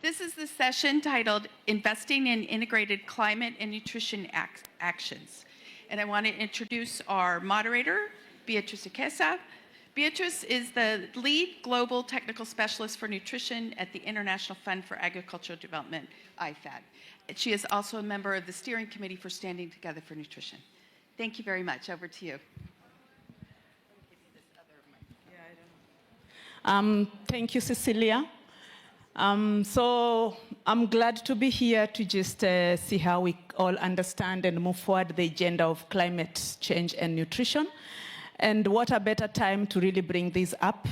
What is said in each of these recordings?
This is the session titled Investing in Integrated Climate and Nutrition Actions. And I want to introduce our moderator, Beatriz Iquesa. Beatriz is the lead global technical specialist for nutrition at the International Fund for Agricultural Development, IFPRI. She is also a member of the steering committee for Standing Together for Nutrition. Thank you very much. Over to you. Thank you, Cecilia. So I'm glad to be here to just see how we all understand and move forward the agenda of climate change and nutrition. And what a better time to really bring this up.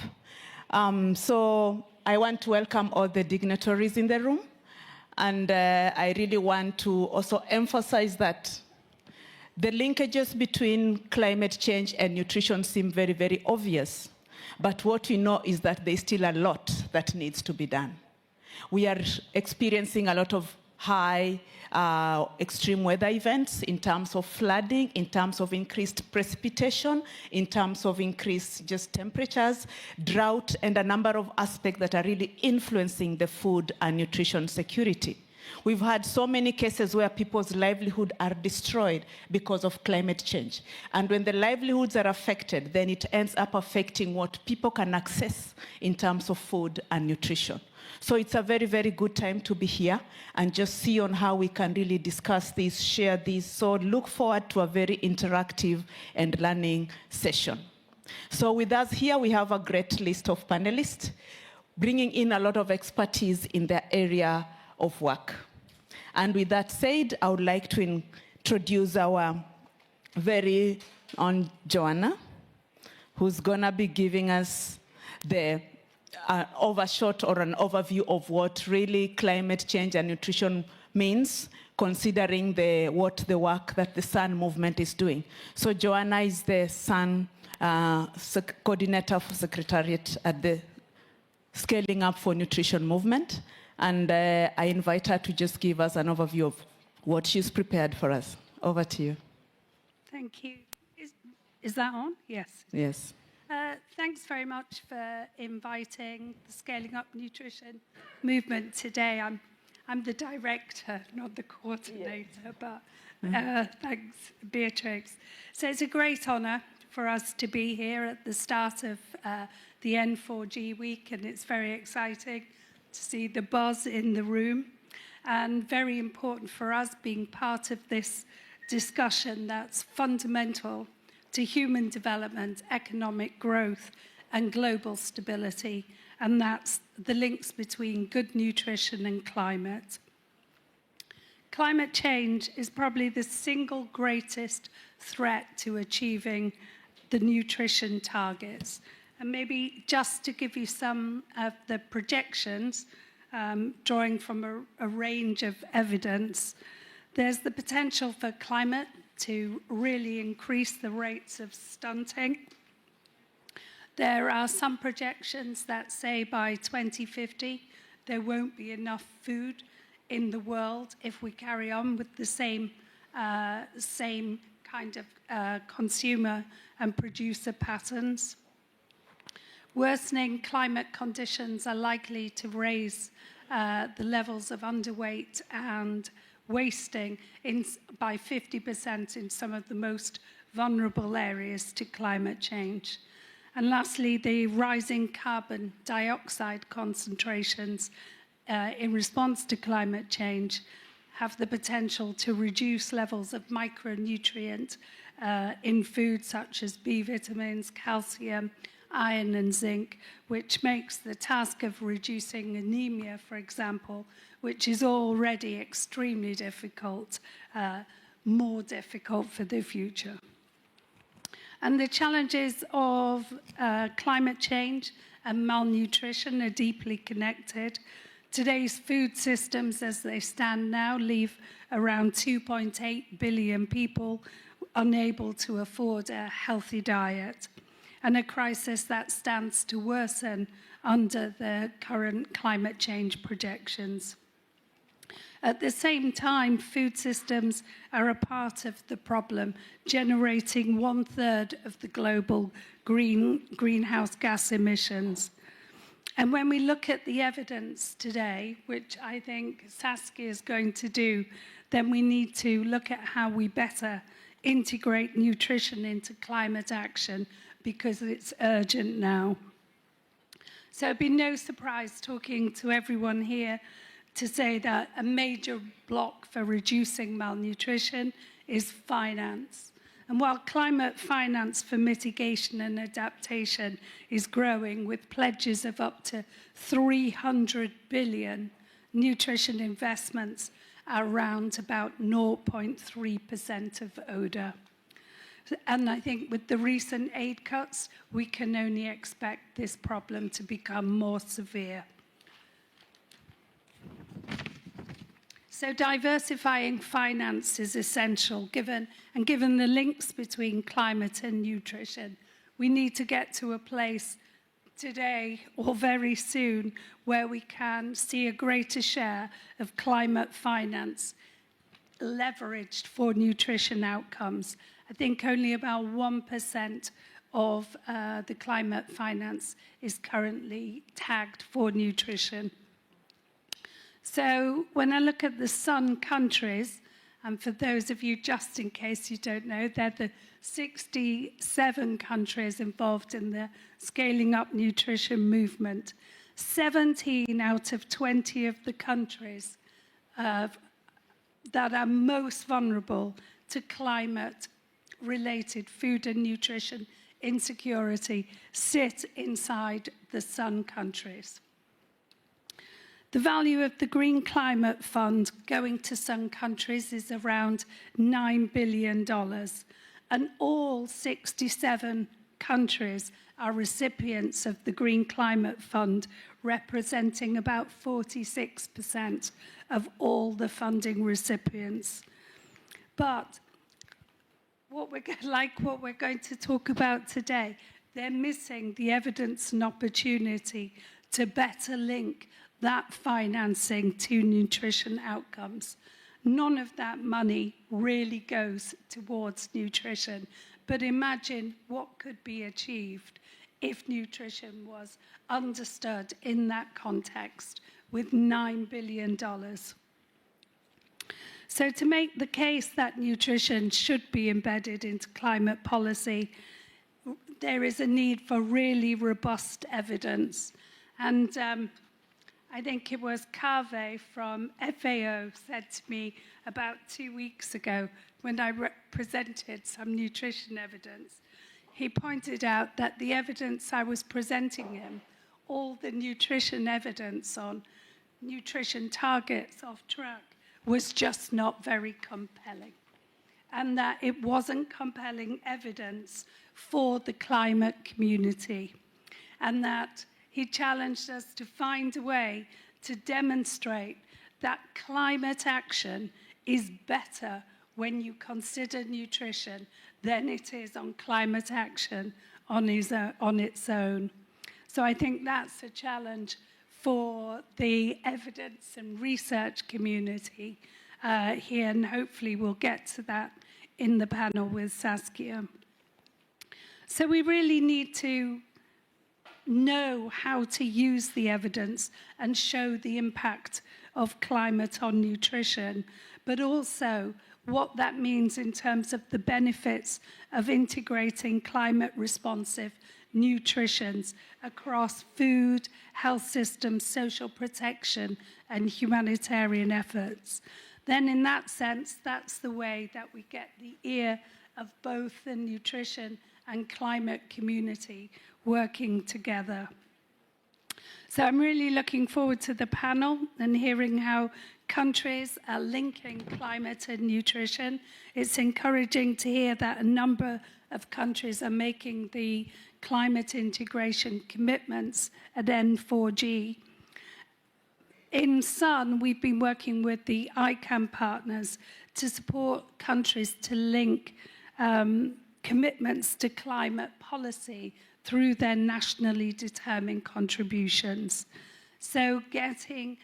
So I want to welcome all the dignitaries in the room. And I really want to also emphasize that the linkages between climate change and nutrition seem very, very obvious. But what we know is that there's still a lot that needs to be done. We are experiencing a lot of high extreme weather events in terms of flooding, in terms of increased precipitation, in terms of increased just temperatures, drought, and a number of aspects that are really influencing the food and nutrition security. We've had so many cases where people's livelihood are destroyed because of climate change. And when the livelihoods are affected, then it ends up affecting what people can access in terms of food and nutrition. So it's a very, very good time to be here and just see on how we can really discuss this, share this. So look forward to a very interactive and learning session. So with us here, we have a great list of panelists, bringing in a lot of expertise in their area of work. And with that said, I would like to introduce our very own Joanna, who's gonna be giving us the overshot or an overview of what really climate change and nutrition means, considering what the work that the SUN movement is doing. So Joanna is the SUN coordinator for Secretariat at the Scaling Up for Nutrition movement. And I invite her to just give us an overview of what she's prepared for us. Over to you. Thank you. Is that on? Yes. Yes. Thanks very much for inviting the Scaling Up Nutrition movement today. I'm the director, not the coordinator, but thanks, Beatrix. So it's a great honour for us to be here at the start of the N4G week, and it's very exciting to see the buzz in the room, and very important for us being part of this discussion that's fundamental to human development, economic growth, and global stability, and that's the links between good nutrition and climate. Climate change is probably the single greatest threat to achieving the nutrition targets. And maybe just to give you some of the projections, drawing from a range of evidence, there's the potential for climate to really increase the rates of stunting. There are some projections that say by 2050 there won't be enough food in the world if we carry on with the same kind of consumer and producer patterns. Worsening climate conditions are likely to raise the levels of underweight and wasting by 50% in some of the most vulnerable areas to climate change. And lastly, the rising carbon dioxide concentrations in response to climate change have the potential to reduce levels of micronutrient in food such as B vitamins, calcium, iron and zinc, which makes the task of reducing anemia, for example, which is already extremely difficult, more difficult for the future. And the challenges of climate change and malnutrition are deeply connected. Today's food systems, as they stand now, leave around 2.8 billion people unable to afford a healthy diet, and a crisis that stands to worsen under the current climate change projections. At the same time, food systems are a part of the problem, generating 1/3 of the global greenhouse gas emissions. And when we look at the evidence today, which I think Saskia is going to do, then we need to look at how we better integrate nutrition into climate action, because it's urgent now. So it'd be no surprise talking to everyone here to say that a major block for reducing malnutrition is finance. And while climate finance for mitigation and adaptation is growing with pledges of up to 300 billion, nutrition investments are around about 0.3% of ODA. And I think with the recent aid cuts, we can only expect this problem to become more severe. So diversifying finance is essential, given the links between climate and nutrition. We need to get to a place today or very soon where we can see a greater share of climate finance leveraged for nutrition outcomes. I think only about 1% of the climate finance is currently tagged for nutrition. So when I look at the sun countries, and for those of you, just in case you don't know, they're the 67 countries involved in the Scaling Up Nutrition movement. 17 out of 20 of the countries that are most vulnerable to climate-related food and nutrition insecurity sit inside the sun countries. The value of the Green Climate Fund going to some countries is around $9 billion, and all 67 countries are recipients of the Green Climate Fund, representing about 46% of all the funding recipients. But what we're going to talk about today, they're missing the evidence and opportunity to better link that financing to nutrition outcomes. None of that money really goes towards nutrition, but imagine what could be achieved if nutrition was understood in that context with $9 billion. So to make the case that nutrition should be embedded into climate policy, there is a need for really robust evidence. And I think it was Kaveh from FAO said to me about 2 weeks ago when I presented some nutrition evidence. He pointed out that the evidence I was presenting him, all the nutrition evidence on nutrition targets off track, was just not very compelling. And that it wasn't compelling evidence for the climate community. And that he challenged us to find a way to demonstrate that climate action is better when you consider nutrition than it is on climate action on its own. So I think that's a challenge for the evidence and research community here, and hopefully we'll get to that in the panel with Saskia. So we really need to know how to use the evidence and show the impact of climate on nutrition, but also what that means in terms of the benefits of integrating climate-responsive nutritions across food, health systems, social protection, and humanitarian efforts. Then in that sense, that's the way that we get the ear of both the nutrition and climate community working together. So I'm really looking forward to the panel and hearing how countries are linking climate and nutrition. It's encouraging to hear that a number of countries are making the climate integration commitments at N4G. In SUN, we've been working with the ICAM partners to support countries to link commitments to climate policy through their nationally determined contributions. So getting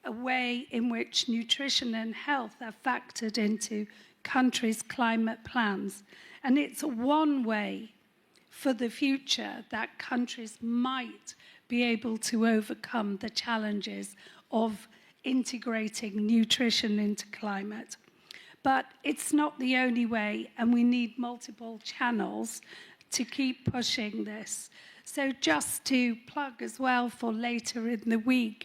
a way in which nutrition and health are factored into countries' climate plans. And it's one way for the future that countries might be able to overcome the challenges of integrating nutrition into climate. But it's not the only way, and we need multiple channels to keep pushing this. So just to plug as well for later in the week,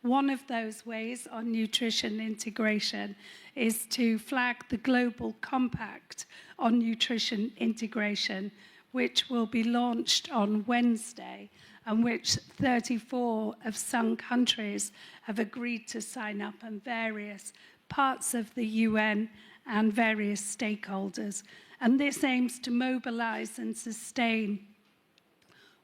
one of those ways on nutrition integration is to flag the Global Compact on Nutrition Integration, which will be launched on Wednesday, and which 34 of some countries have agreed to sign up, and various parts of the UN and various stakeholders. And this aims to mobilize and sustain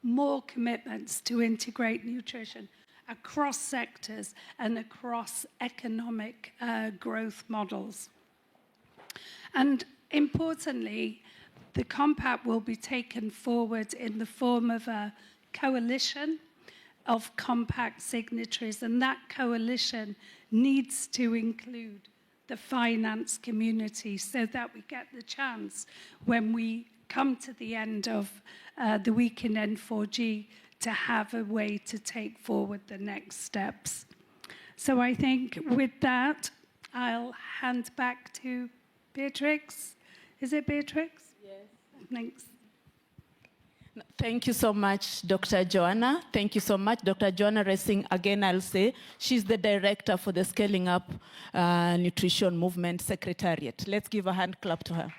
more commitments to integrate nutrition across sectors and across economic growth models. And importantly, the compact will be taken forward in the form of a coalition of compact signatories, and that coalition needs to include the finance community so that we get the chance, when we come to the end of the week in N4G, to have a way to take forward the next steps. So I think with that, I'll hand back to Beatrix. Is it Beatrix? Yes. Thanks. Thank you so much, Dr. Joanna. Thank you so much. Dr. Joanna Racing, again, I'll say, she's the director for the Scaling Up Nutrition Movement Secretariat. Let's give a hand clap to her.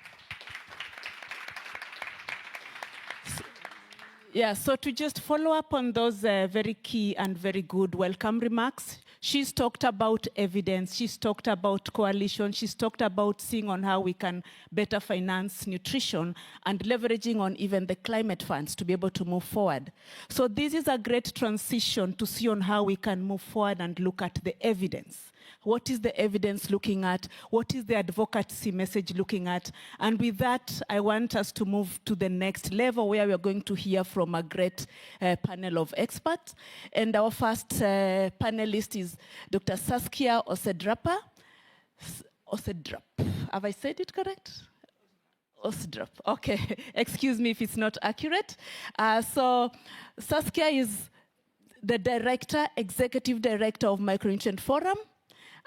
Yeah, so to just follow up on those very key and very good welcome remarks, she's talked about evidence, she's talked about coalition, she's talked about seeing on how we can better finance nutrition and leveraging on even the climate funds to be able to move forward. So this is a great transition to see on how we can move forward and look at the evidence. What is the evidence looking at? What is the advocacy message looking at? And with that, I want us to move to the next level where we are going to hear from a great panel of experts. And our first panelist is Dr. Saskia Osedrap. Have I said it correct? Osdrap. Okay, excuse me if it's not accurate. So Saskia is the director, executive director of Micronutrient Forum.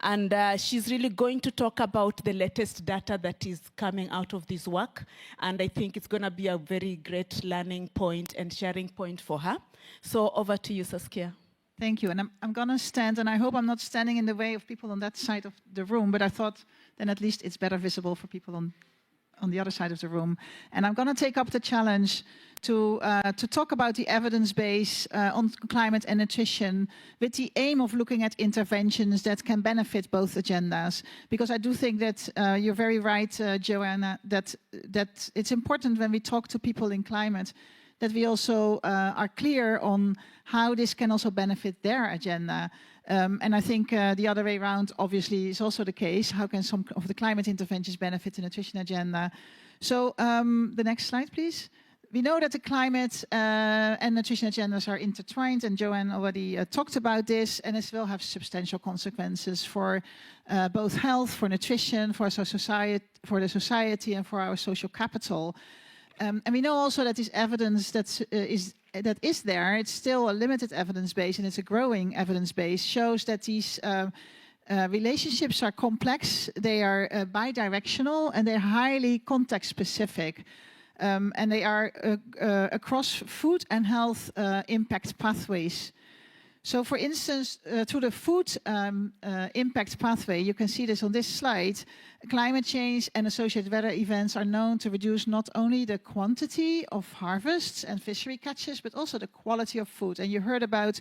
And she's really going to talk about the latest data that is coming out of this work. And I think it's going to be a very great learning point and sharing point for her. So over to you, Saskia. Thank you. And I'm going to stand, and I hope I'm not standing in the way of people on that side of the room, but I thought then at least it's better visible for people on the other side of the room. And I'm going to take up the challenge to talk about the evidence base on climate and nutrition with the aim of looking at interventions that can benefit both agendas. Because I do think that you're very right, Joanna, that it's important when we talk to people in climate that we also are clear on how this can also benefit their agenda. And I think the other way around, obviously, is also the case. How can some of the climate interventions benefit the nutrition agenda? So the next slide, please. We know that the climate and nutrition agendas are intertwined, and Joanne already talked about this, and this will have substantial consequences for both health, for nutrition, for the society, and for our social capital. And we know also that this evidence that is there, it's still a limited evidence base, and it's a growing evidence base, shows that these relationships are complex, they are bidirectional, and they're highly context specific. And they are across food and health impact pathways. So for instance, through the food impact pathway, you can see this on this slide, climate change and associated weather events are known to reduce not only the quantity of harvests and fishery catches, but also the quality of food. And you heard about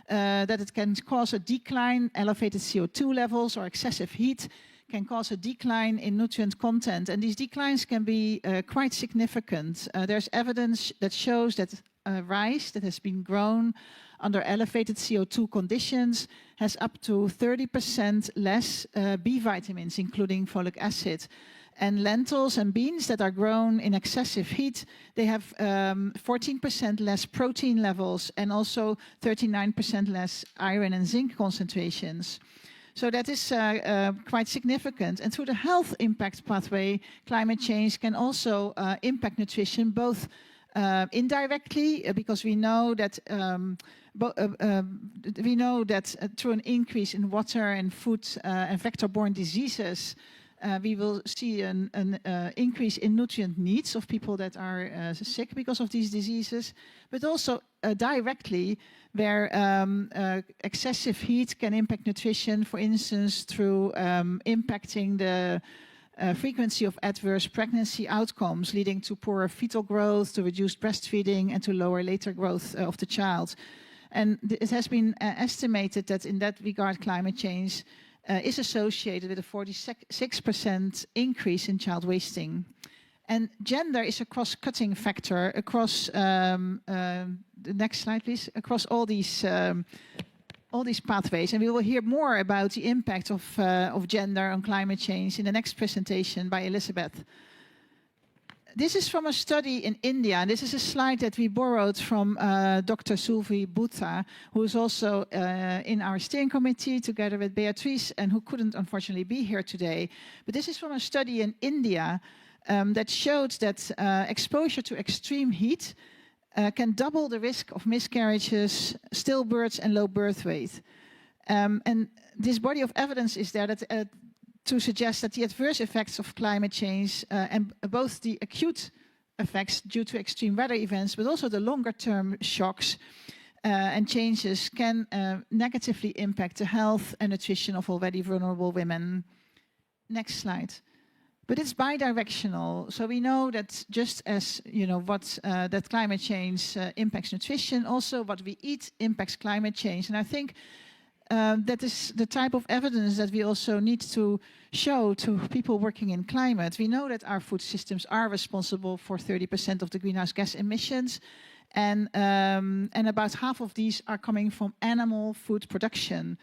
that it can cause a decline, elevated CO2 levels or excessive heat can cause a decline in nutrient content, and these declines can be quite significant. There's evidence that shows that rice that has been grown under elevated CO2 conditions has up to 30% less B vitamins, including folic acid. And lentils and beans that are grown in excessive heat, they have 14% less protein levels and also 39% less iron and zinc concentrations. So that is quite significant. And through the health impact pathway, climate change can also impact nutrition, both indirectly, because we know that we know that through an increase in water and food and vector-borne diseases, we will see an increase in nutrient needs of people that are sick because of these diseases, but also directly where excessive heat can impact nutrition, for instance, through impacting the frequency of adverse pregnancy outcomes, leading to poorer fetal growth, to reduced breastfeeding, and to lower later growth of the child. And it has been estimated that in that regard, climate change is associated with a 46% increase in child wasting. And gender is a cross-cutting factor across, the next slide please, across all these pathways. And we will hear more about the impact of gender on climate change in the next presentation by Elizabeth. This is from a study in India, and this is a slide that we borrowed from Dr. Sulvi Bhutta, who is also in our steering committee together with Beatrice, and who couldn't unfortunately be here today. But this is from a study in India that showed that exposure to extreme heat can double the risk of miscarriages, stillbirths, and low birth weight. And this body of evidence is there that to suggest that the adverse effects of climate change and both the acute effects due to extreme weather events, but also the longer-term shocks and changes can negatively impact the health and nutrition of already vulnerable women. Next slide. But it's bidirectional. So we know that just as that climate change impacts nutrition, also what we eat impacts climate change. And I think that is the type of evidence that we also need to show to people working in climate. We know that our food systems are responsible for 30% of the greenhouse gas emissions, and about half of these are coming from animal food production.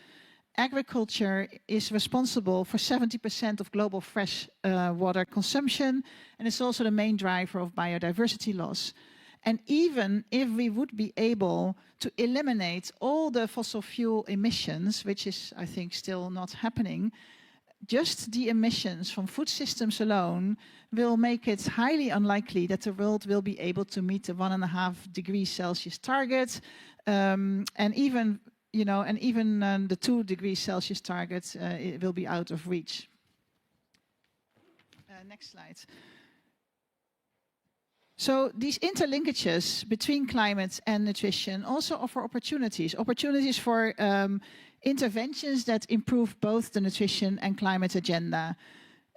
Agriculture is responsible for 70% of global fresh water consumption, and it's also the main driver of biodiversity loss. And even if we would be able to eliminate all the fossil fuel emissions, which is, I think, still not happening, just the emissions from food systems alone will make it highly unlikely that the world will be able to meet the 1.5 degrees Celsius target, and even the 2 degrees Celsius target it will be out of reach. Next slide. So these interlinkages between climate and nutrition also offer opportunities for interventions that improve both the nutrition and climate agenda.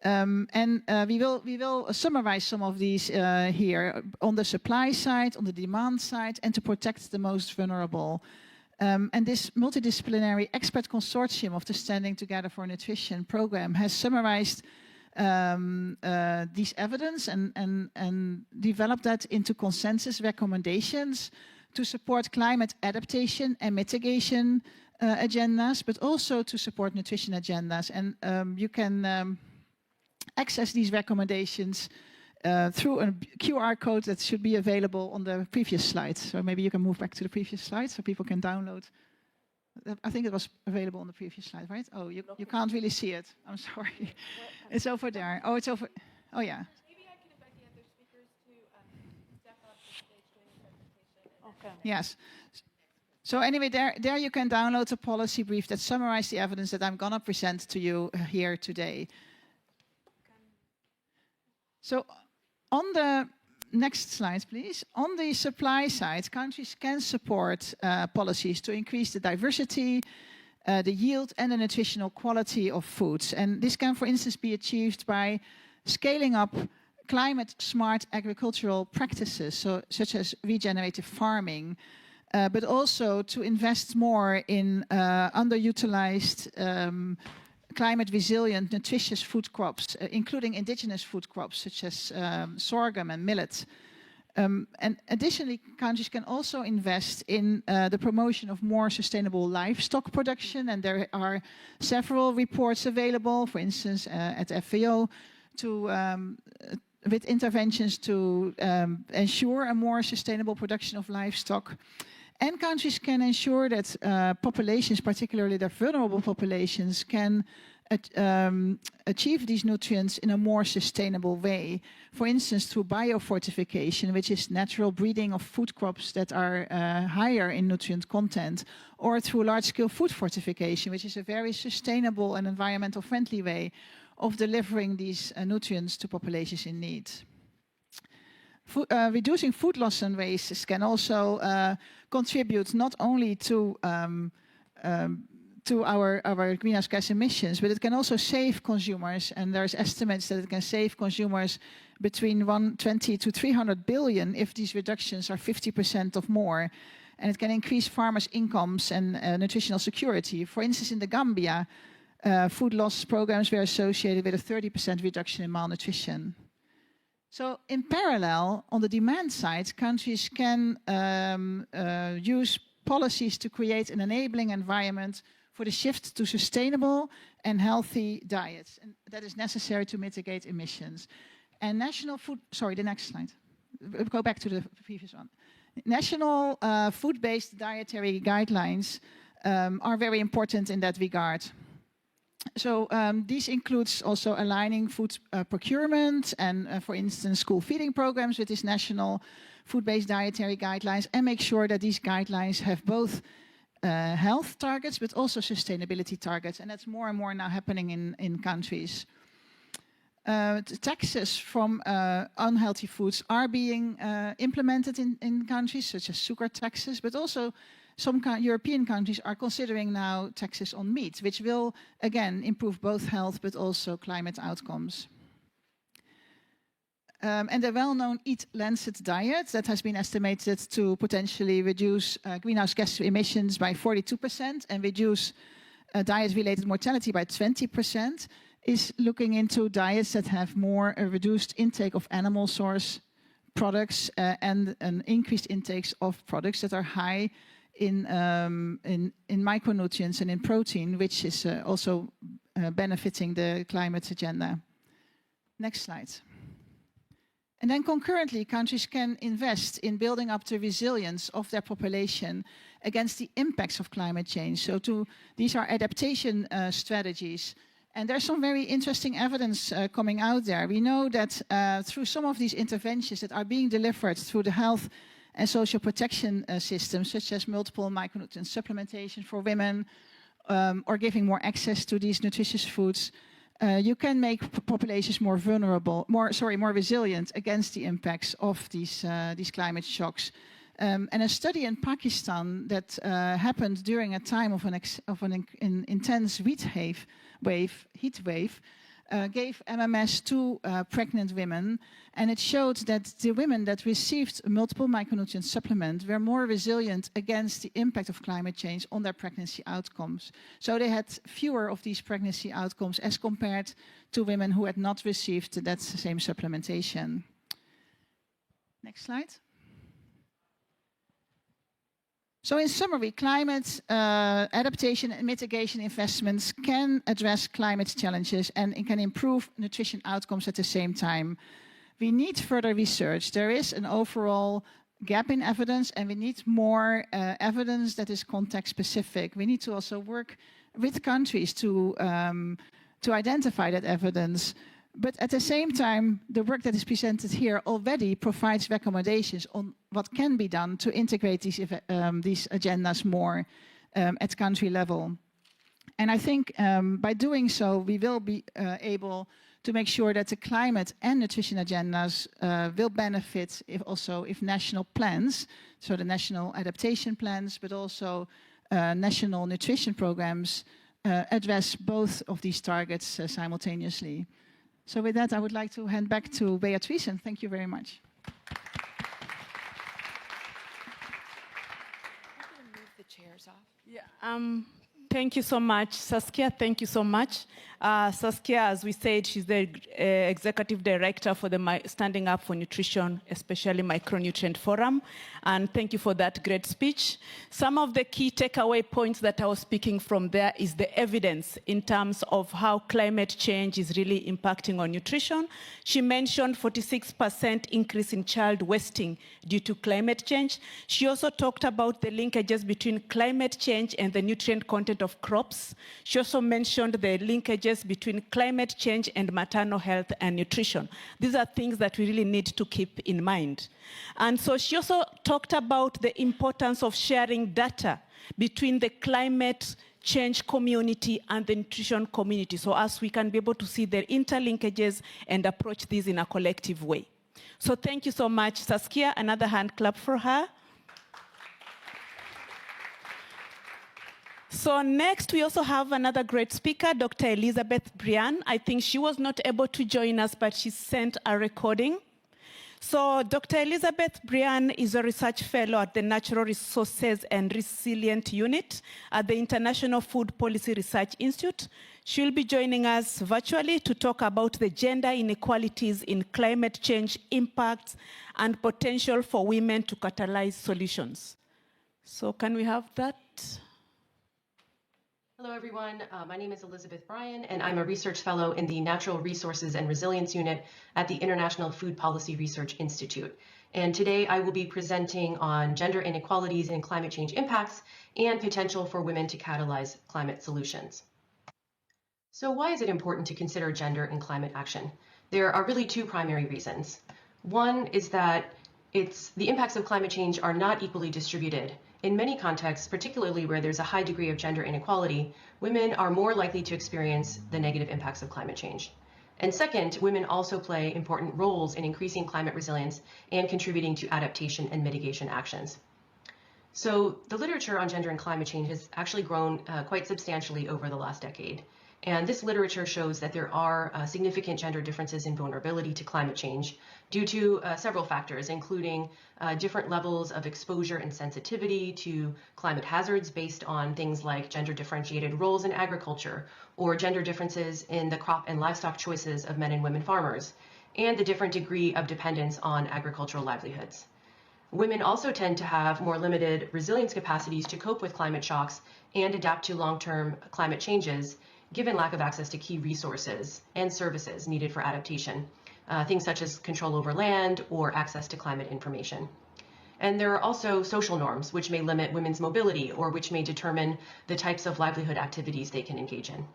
We will summarize some of these here on the supply side, on the demand side, and to protect the most vulnerable. And this multidisciplinary expert consortium of the Standing Together for Nutrition program has summarized these evidence and developed that into consensus recommendations to support climate adaptation and mitigation agendas, but also to support nutrition agendas. And you can access these recommendations through a QR code that should be available on the previous slide. So maybe you can move back to the previous slide so people can download. I think it was available on the previous slide, right? Oh, you can't really see it. I'm sorry. It's over there. Oh, it's over. Oh, yeah. Maybe I can invite the other speakers to step up to the stage during the presentation. Okay. Yes. So anyway, there you can download a policy brief that summarizes the evidence that I'm going to present to you here today. So on the next slide, please. On the supply side, countries can support policies to increase the diversity, the yield, and the nutritional quality of foods. And this can, for instance, be achieved by scaling up climate-smart agricultural practices, such as regenerative farming, but also to invest more in underutilized climate-resilient, nutritious food crops, including indigenous food crops such as sorghum and millet. And additionally, countries can also invest in the promotion of more sustainable livestock production, and there are several reports available, for instance, at FAO, with interventions to ensure a more sustainable production of livestock. And countries can ensure that populations, particularly the vulnerable populations, can achieve these nutrients in a more sustainable way. For instance, through biofortification, which is natural breeding of food crops that are higher in nutrient content, or through large-scale food fortification, which is a very sustainable and environmental friendly way of delivering these nutrients to populations in need. Reducing food loss and waste can also contribute not only to our greenhouse gas emissions, but it can also save consumers, and there's estimates that it can save consumers between 120 to 300 billion if these reductions are 50% or more, and it can increase farmers' incomes and nutritional security. For instance, in the Gambia, food loss programs were associated with a 30% reduction in malnutrition. So in parallel, on the demand side, countries can use policies to create an enabling environment for the shift to sustainable and healthy diets, and that is necessary to mitigate emissions. And national food, sorry, the next slide. Go back to the previous one. National food-based dietary guidelines are very important in that regard. So this includes also aligning food procurement and, for instance, school feeding programs with these national food-based dietary guidelines, and make sure that these guidelines have both health targets but also sustainability targets, and that's more and more now happening in countries. Taxes from unhealthy foods are being implemented in countries, such as sugar taxes, but also some European countries are considering now taxes on meat, which will, again, improve both health but also climate outcomes. And the well-known Eat Lancet diet that has been estimated to potentially reduce greenhouse gas emissions by 42% and reduce diet-related mortality by 20% is looking into diets that have more reduced intake of animal source products and an increased intakes of products that are high in micronutrients and in protein, which is also benefiting the climate agenda. Next slide. And then concurrently, countries can invest in building up the resilience of their population against the impacts of climate change. So these are adaptation strategies. And there's some very interesting evidence coming out there. We know that through some of these interventions that are being delivered through the health and social protection systems, such as multiple micronutrient supplementation for women, or giving more access to these nutritious foods, you can make populations more vulnerable, more resilient against the impacts of these climate shocks. And a study in Pakistan that happened during a time of an intense heat wave gave MMS to pregnant women, and it showed that the women that received a multiple micronutrient supplement were more resilient against the impact of climate change on their pregnancy outcomes. So they had fewer of these pregnancy outcomes as compared to women who had not received that same supplementation. Next slide. So in summary, climate adaptation and mitigation investments can address climate challenges and it can improve nutrition outcomes at the same time. We need further research. There is an overall gap in evidence, and we need more evidence that is context specific. We need to also work with countries to identify that evidence. But at the same time, the work that is presented here already provides recommendations on what can be done to integrate these agendas more at country level. And I think by doing so, we will be able to make sure that the climate and nutrition agendas will benefit if national plans, so the national adaptation plans, but also national nutrition programs address both of these targets simultaneously. So with that, I would like to hand back to Beatrice, and thank you very much. I'm going to move the chairs off. Yeah, thank you so much, Saskia. Thank you so much. Saskia, as we said, she's the executive director for the Standing Up for Nutrition, especially Micronutrient Forum. And thank you for that great speech. Some of the key takeaway points that I was speaking from there is the evidence in terms of how climate change is really impacting on nutrition. She mentioned 46% increase in child wasting due to climate change. She also talked about the linkages between climate change and the nutrient content of crops. She also mentioned the linkages between climate change and maternal health and nutrition. These are things that we really need to keep in mind. And so she also talked about the importance of sharing data between the climate change community and the nutrition community, so as we can be able to see their interlinkages and approach these in a collective way. So thank you so much, Saskia. Another hand clap for her. So next, we also have another great speaker, Dr. Elizabeth Brian. I think she was not able to join us, but she sent a recording. So Dr. Elizabeth Brian is a research fellow at the Natural Resources and Resilient Unit at the International Food Policy Research Institute. She'll be joining us virtually to talk about the gender inequalities in climate change impacts and potential for women to catalyze solutions. So can we have that? Hello, everyone. My name is Elizabeth Bryan, and I'm a research fellow in the Natural Resources and Resilience Unit at the International Food Policy Research Institute. And today I will be presenting on gender inequalities and climate change impacts and potential for women to catalyze climate solutions. So why is it important to consider gender in climate action? There are really two primary reasons. One is that the impacts of climate change are not equally distributed. In many contexts, particularly where there's a high degree of gender inequality, women are more likely to experience the negative impacts of climate change. And second, women also play important roles in increasing climate resilience and contributing to adaptation and mitigation actions. So the literature on gender and climate change has actually grown quite substantially over the last decade. And this literature shows that there are significant gender differences in vulnerability to climate change due to several factors, including different levels of exposure and sensitivity to climate hazards based on things like gender differentiated roles in agriculture, or gender differences in the crop and livestock choices of men and women farmers, and the different degree of dependence on agricultural livelihoods. Women also tend to have more limited resilience capacities to cope with climate shocks and adapt to long-term climate changes, given lack of access to key resources and services needed for adaptation, things such as control over land or access to climate information. And there are also social norms which may limit women's mobility or which may determine the types of livelihood activities they can engage in.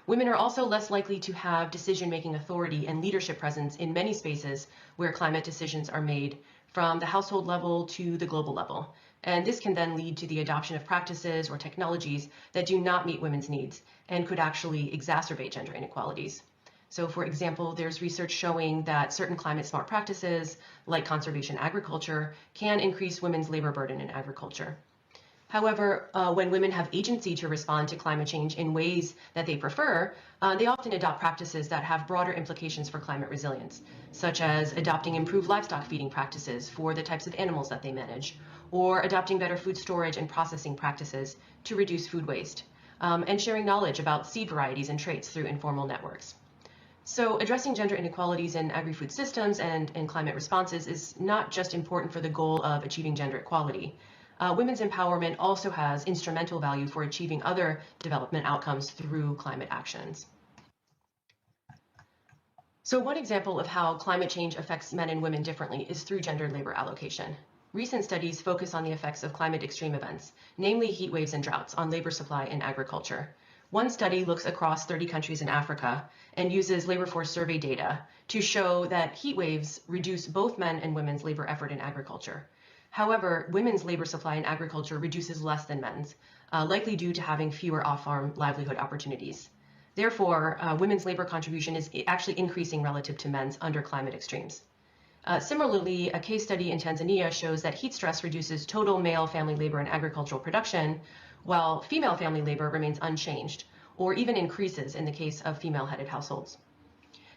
Women are also less likely to have decision-making authority and leadership presence in many spaces where climate decisions are made, from the household level to the global level. And this can then lead to the adoption of practices or technologies that do not meet women's needs and could actually exacerbate gender inequalities. So for example, there's research showing that certain climate smart practices, like conservation agriculture, can increase women's labor burden in agriculture. However, when women have agency to respond to climate change in ways that they prefer, they often adopt practices that have broader implications for climate resilience, such as adopting improved livestock feeding practices for the types of animals that they manage, or adopting better food storage and processing practices to reduce food waste, and sharing knowledge about seed varieties and traits through informal networks. So addressing gender inequalities in agri-food systems and in climate responses is not just important for the goal of achieving gender equality. Women's empowerment also has instrumental value for achieving other development outcomes through climate actions. So one example of how climate change affects men and women differently is through gendered labor allocation. Recent studies focus on the effects of climate extreme events, namely heat waves and droughts, on labor supply in agriculture. One study looks across 30 countries in Africa and uses labor force survey data to show that heat waves reduce both men and women's labor effort in agriculture. However, women's labor supply in agriculture reduces less than men's, likely due to having fewer off-farm livelihood opportunities. Therefore, women's labor contribution is actually increasing relative to men's under climate extremes. Similarly, a case study in Tanzania shows that heat stress reduces total male family labor in agricultural production, while female family labor remains unchanged, or even increases in the case of female-headed households.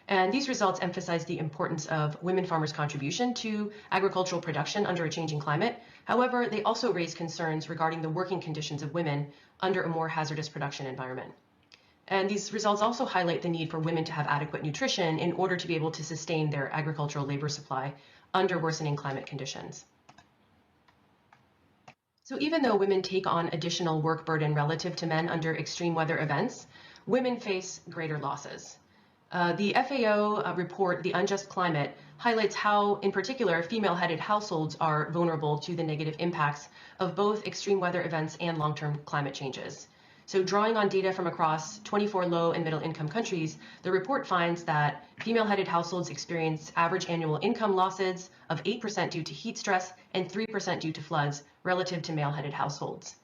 And these results emphasize the importance of women farmers' contribution to agricultural production under a changing climate. However, they also raise concerns regarding the working conditions of women under a more hazardous production environment. And these results also highlight the need for women to have adequate nutrition in order to be able to sustain their agricultural labor supply under worsening climate conditions. So even though women take on additional work burden relative to men under extreme weather events, women face greater losses. The FAO report, The Unjust Climate, highlights how, in particular, female-headed households are vulnerable to the negative impacts of both extreme weather events and long-term climate changes. So drawing on data from across 24 low and middle income countries, the report finds that female-headed households experience average annual income losses of 8% due to heat stress and 3% due to floods relative to male-headed households.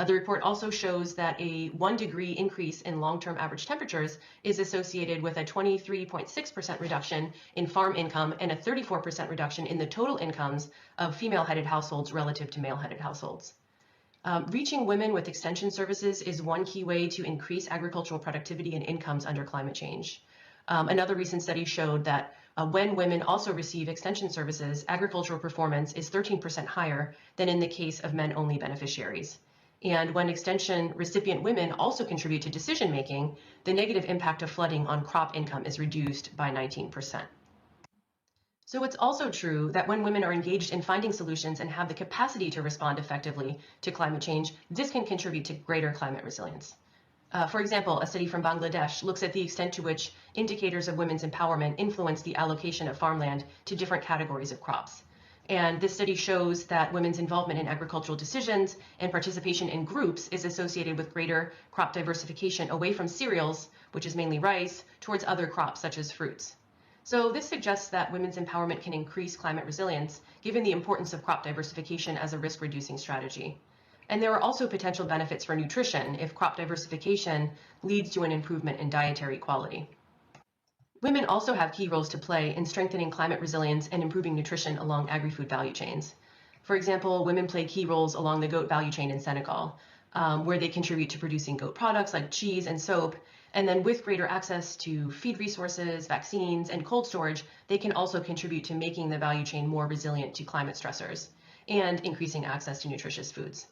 The report also shows that a 1 degree increase in long-term average temperatures is associated with a 23.6% reduction in farm income and a 34% reduction in the total incomes of female-headed households relative to male-headed households. Reaching women with extension services is one key way to increase agricultural productivity and incomes under climate change. Another recent study showed that when women also receive extension services, agricultural performance is 13% higher than in the case of men-only beneficiaries. And when extension recipient women also contribute to decision making, the negative impact of flooding on crop income is reduced by 19%. So it's also true that when women are engaged in finding solutions and have the capacity to respond effectively to climate change, this can contribute to greater climate resilience. For example, a study from Bangladesh looks at the extent to which indicators of women's empowerment influence the allocation of farmland to different categories of crops. And this study shows that women's involvement in agricultural decisions and participation in groups is associated with greater crop diversification away from cereals, which is mainly rice, towards other crops such as fruits. So this suggests that women's empowerment can increase climate resilience, given the importance of crop diversification as a risk-reducing strategy. And there are also potential benefits for nutrition if crop diversification leads to an improvement in dietary quality. Women also have key roles to play in strengthening climate resilience and improving nutrition along agri-food value chains. For example, women play key roles along the goat value chain in Senegal, where they contribute to producing goat products like cheese and soap. And then with greater access to feed resources, vaccines, and cold storage, they can also contribute to making the value chain more resilient to climate stressors and increasing access to nutritious foods.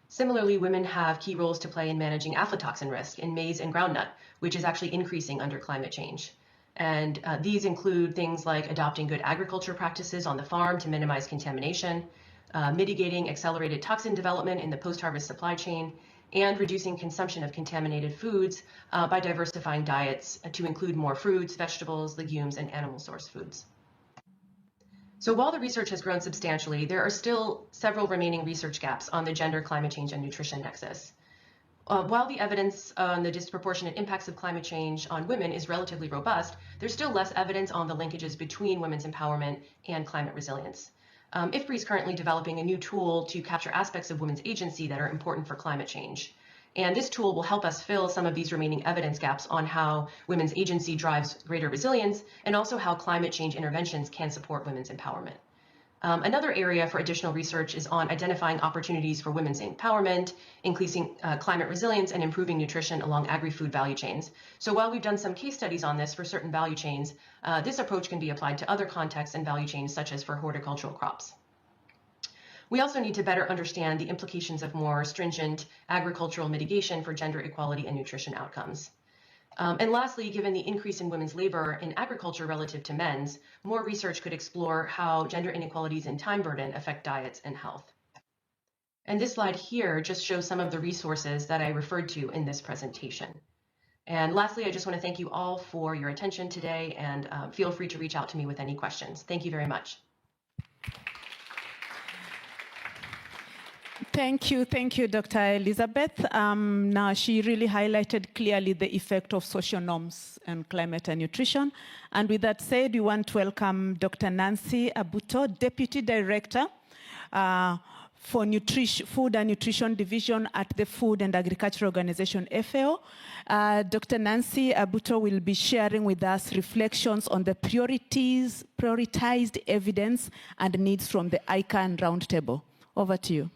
Similarly, women have key roles to play in managing aflatoxin risk in maize and groundnut, which is actually increasing under climate change. And these include things like adopting good agriculture practices on the farm to minimize contamination, mitigating accelerated toxin development in the post-harvest supply chain, and reducing consumption of contaminated foods by diversifying diets to include more fruits, vegetables, legumes, and animal source foods. So while the research has grown substantially, there are still several remaining research gaps on the gender, climate change, and nutrition nexus. While the evidence on the disproportionate impacts of climate change on women is relatively robust, there's still less evidence on the linkages between women's empowerment and climate resilience. IFPRI is currently developing a new tool to capture aspects of women's agency that are important for climate change. And this tool will help us fill some of these remaining evidence gaps on how women's agency drives greater resilience and also how climate change interventions can support women's empowerment. Another area for additional research is on identifying opportunities for women's empowerment, increasing climate resilience, and improving nutrition along agri-food value chains. So while we've done some case studies on this for certain value chains, this approach can be applied to other contexts and value chains, such as for horticultural crops. We also need to better understand the implications of more stringent agricultural mitigation for gender equality and nutrition outcomes. And lastly, given the increase in women's labor in agriculture relative to men's, more research could explore how gender inequalities in time burden affect diets and health. And this slide here just shows some of the resources that I referred to in this presentation. And lastly, I just want to thank you all for your attention today, and feel free to reach out to me with any questions. Thank you very much. Thank you, Dr. Elizabeth. Now, she really highlighted clearly the effect of social norms on climate and nutrition. And with that said, we want to welcome Dr. Nancy Abuto, Deputy Director for Food and Nutrition Division at the Food and Agriculture Organization, FAO. Dr. Nancy Abuto will be sharing with us reflections on the prioritized evidence and needs from the ICANN Roundtable. Over to you.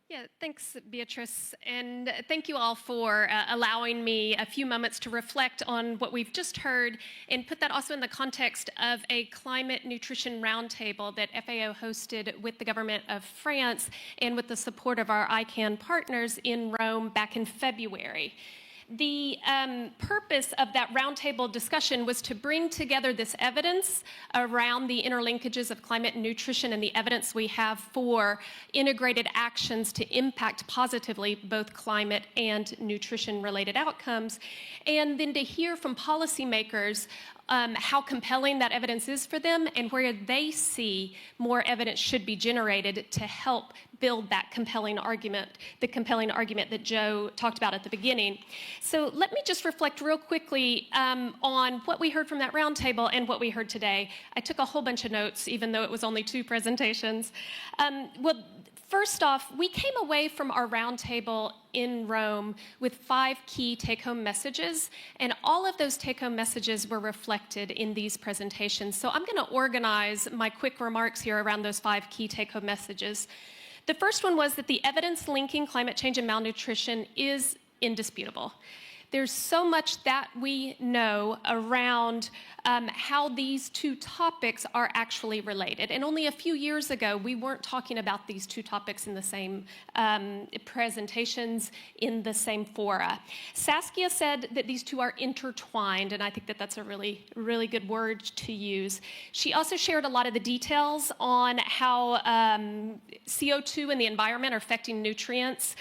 Yeah, thanks, Beatrice, and thank you all for allowing me a few moments to reflect on what we've just heard and put that also in the context of a climate nutrition roundtable that FAO hosted with the government of France and with the support of our ICANN partners in Rome back in February. The purpose of that roundtable discussion was to bring together this evidence around the interlinkages of climate and nutrition and the evidence we have for integrated actions to impact positively both climate and nutrition-related outcomes, and then to hear from policymakers how compelling that evidence is for them and where they see more evidence should be generated to help build that compelling argument, the compelling argument that Joe talked about at the beginning. So let me just reflect real quickly on what we heard from that roundtable and what we heard today. I took a whole bunch of notes, even though it was only 2 presentations. Well, first off, we came away from our roundtable in Rome with 5 key take-home messages, and all of those take-home messages were reflected in these presentations. So I'm going to organize my quick remarks here around those 5 key take-home messages. The first one was that the evidence linking climate change and malnutrition is indisputable. There's so much that we know around how these 2 topics are actually related. And only a few years ago, we weren't talking about these 2 topics in the same presentations, in the same fora. Saskia said that these 2 are intertwined, and I think that that's a really, really good word to use. She also shared a lot of the details on how CO2 in the environment are affecting nutrients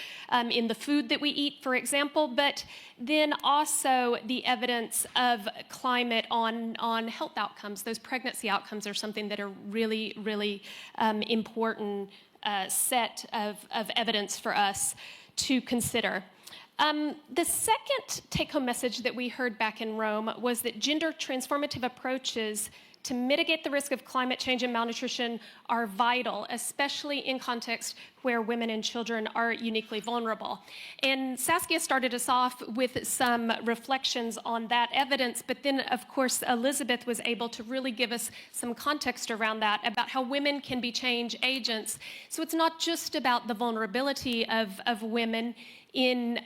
in the food that we eat, for example, but then also the evidence of climate on health outcomes. Those pregnancy outcomes are something that are really, really important set of evidence for us to consider. The second take-home message that we heard back in Rome was that gender transformative approaches to mitigate the risk of climate change and malnutrition are vital, especially in context where women and children are uniquely vulnerable. And Saskia started us off with some reflections on that evidence, but then, of course, Elizabeth was able to really give us some context around that, about how women can be change agents. So it's not just about the vulnerability of women in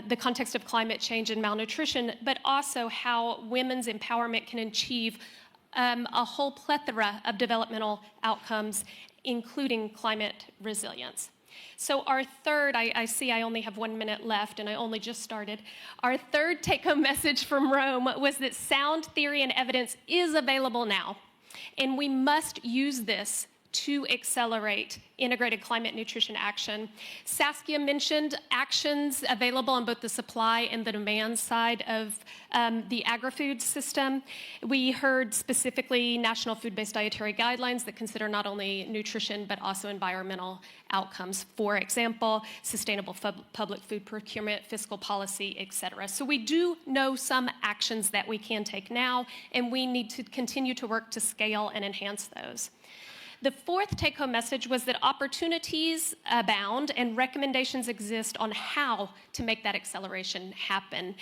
the context of climate change and malnutrition, but also how women's empowerment can achieve a whole plethora of developmental outcomes, including climate resilience. So our third, I see I only have 1 minute left and I only just started. Our third take-home message from Rome was that sound theory and evidence is available now, and we must use this to accelerate integrated climate nutrition action. Saskia mentioned actions available on both the supply and the demand side of the agri-food system. We heard specifically national food-based dietary guidelines that consider not only nutrition but also environmental outcomes. For example, sustainable public food procurement, fiscal policy, etc. So we do know some actions that we can take now, and we need to continue to work to scale and enhance those. The fourth take-home message was that opportunities abound and recommendations exist on how to make that acceleration happen.